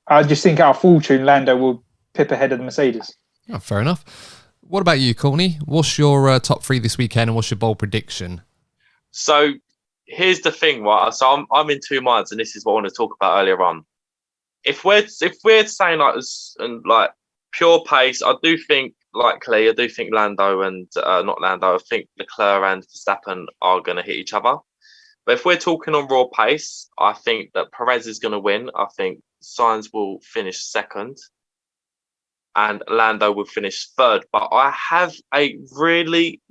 Speaker 3: I just think our fortune, Lando will pip ahead of the Mercedes.
Speaker 1: Oh, fair enough. What about you, Courtney? What's your top three this weekend, and what's your bold prediction?
Speaker 2: So here's the thing, right? So I'm in two minds, and this is what I want to talk about earlier on. If we're saying like pure pace, I do think likely. I do think Lando and not Lando. I think Leclerc and Verstappen are going to hit each other. But if we're talking on raw pace, I think that Perez is going to win. I think Sainz will finish second, and Lando will finish third. But I have I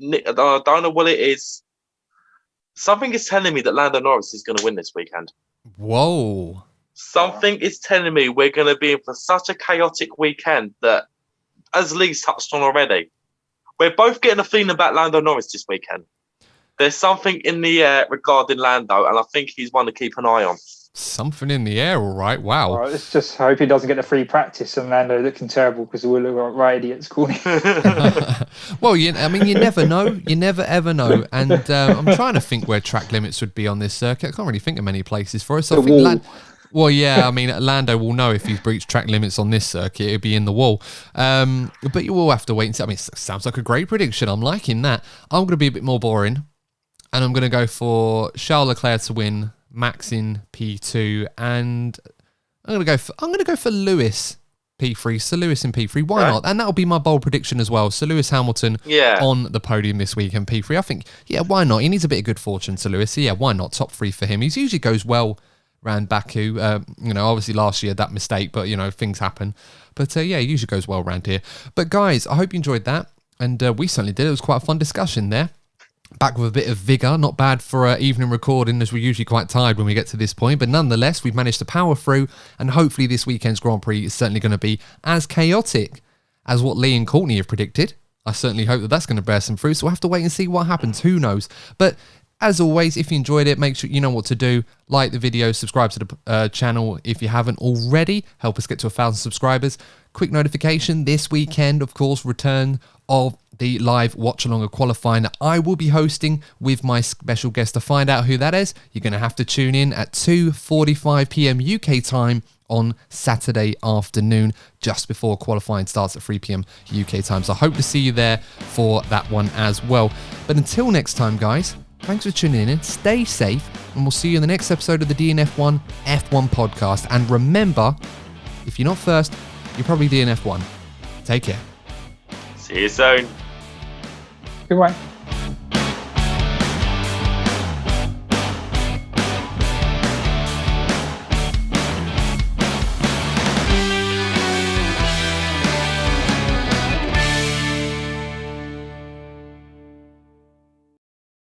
Speaker 2: don't know what it is. Something is telling me that Lando Norris is going to win this weekend.
Speaker 1: Whoa.
Speaker 2: Something is telling me we're going to be in for such a chaotic weekend that, as Lee's touched on already, we're both getting a feeling about Lando Norris this weekend. There's something in the air regarding Lando, and I think he's one to keep an eye on.
Speaker 1: Something in the air, all right. Wow.
Speaker 3: Well, let's just hope he doesn't get the free practice and Lando looking terrible, because we'll look like right idiots, Courtney.
Speaker 1: Well, you never know. You never ever know. And I'm trying to think where track limits would be on this circuit. I can't really think of many places for it. So Lando will know if he's breached track limits on this circuit. It'll be in the wall. But you will have to wait and see. I mean, it sounds like a great prediction. I'm liking that. I'm going to be a bit more boring, and I'm going to go for Charles Leclerc to win, Max in P2, and I'm going to go for Lewis P3. So Lewis in P3, why not? And that'll be my bold prediction as well. So Lewis Hamilton on the podium this week in P3. I think, why not? He needs a bit of good fortune to Lewis. So why not? Top three for him. He usually goes well around Baku. Obviously last year that mistake, but things happen. But he usually goes well around here. But guys, I hope you enjoyed that, and we certainly did. It was quite a fun discussion there. Back with a bit of vigour, not bad for evening recording, as we're usually quite tired when we get to this point, but nonetheless, we've managed to power through, and hopefully this weekend's Grand Prix is certainly going to be as chaotic as what Lee and Courtney have predicted. I certainly hope that that's going to bear some fruit, so we'll have to wait and see what happens. Who knows? But as always, if you enjoyed it, make sure you know what to do. Like the video, subscribe to the channel if you haven't already. Help us get to 1,000 subscribers. Quick notification, this weekend, of course, return of the live watch-along of qualifying that I will be hosting with my special guest. To find out who that is, you're going to have to tune in at 2:45 p.m. UK time on Saturday afternoon, just before qualifying starts at 3 p.m. UK time. So I hope to see you there for that one as well. But until next time, guys, Thanks for tuning in. Stay safe, and we'll see you in the next episode of the DNF1 F1 podcast. And remember, if you're not first, you're probably DNF1. Take care.
Speaker 2: See you soon.
Speaker 3: Goodbye.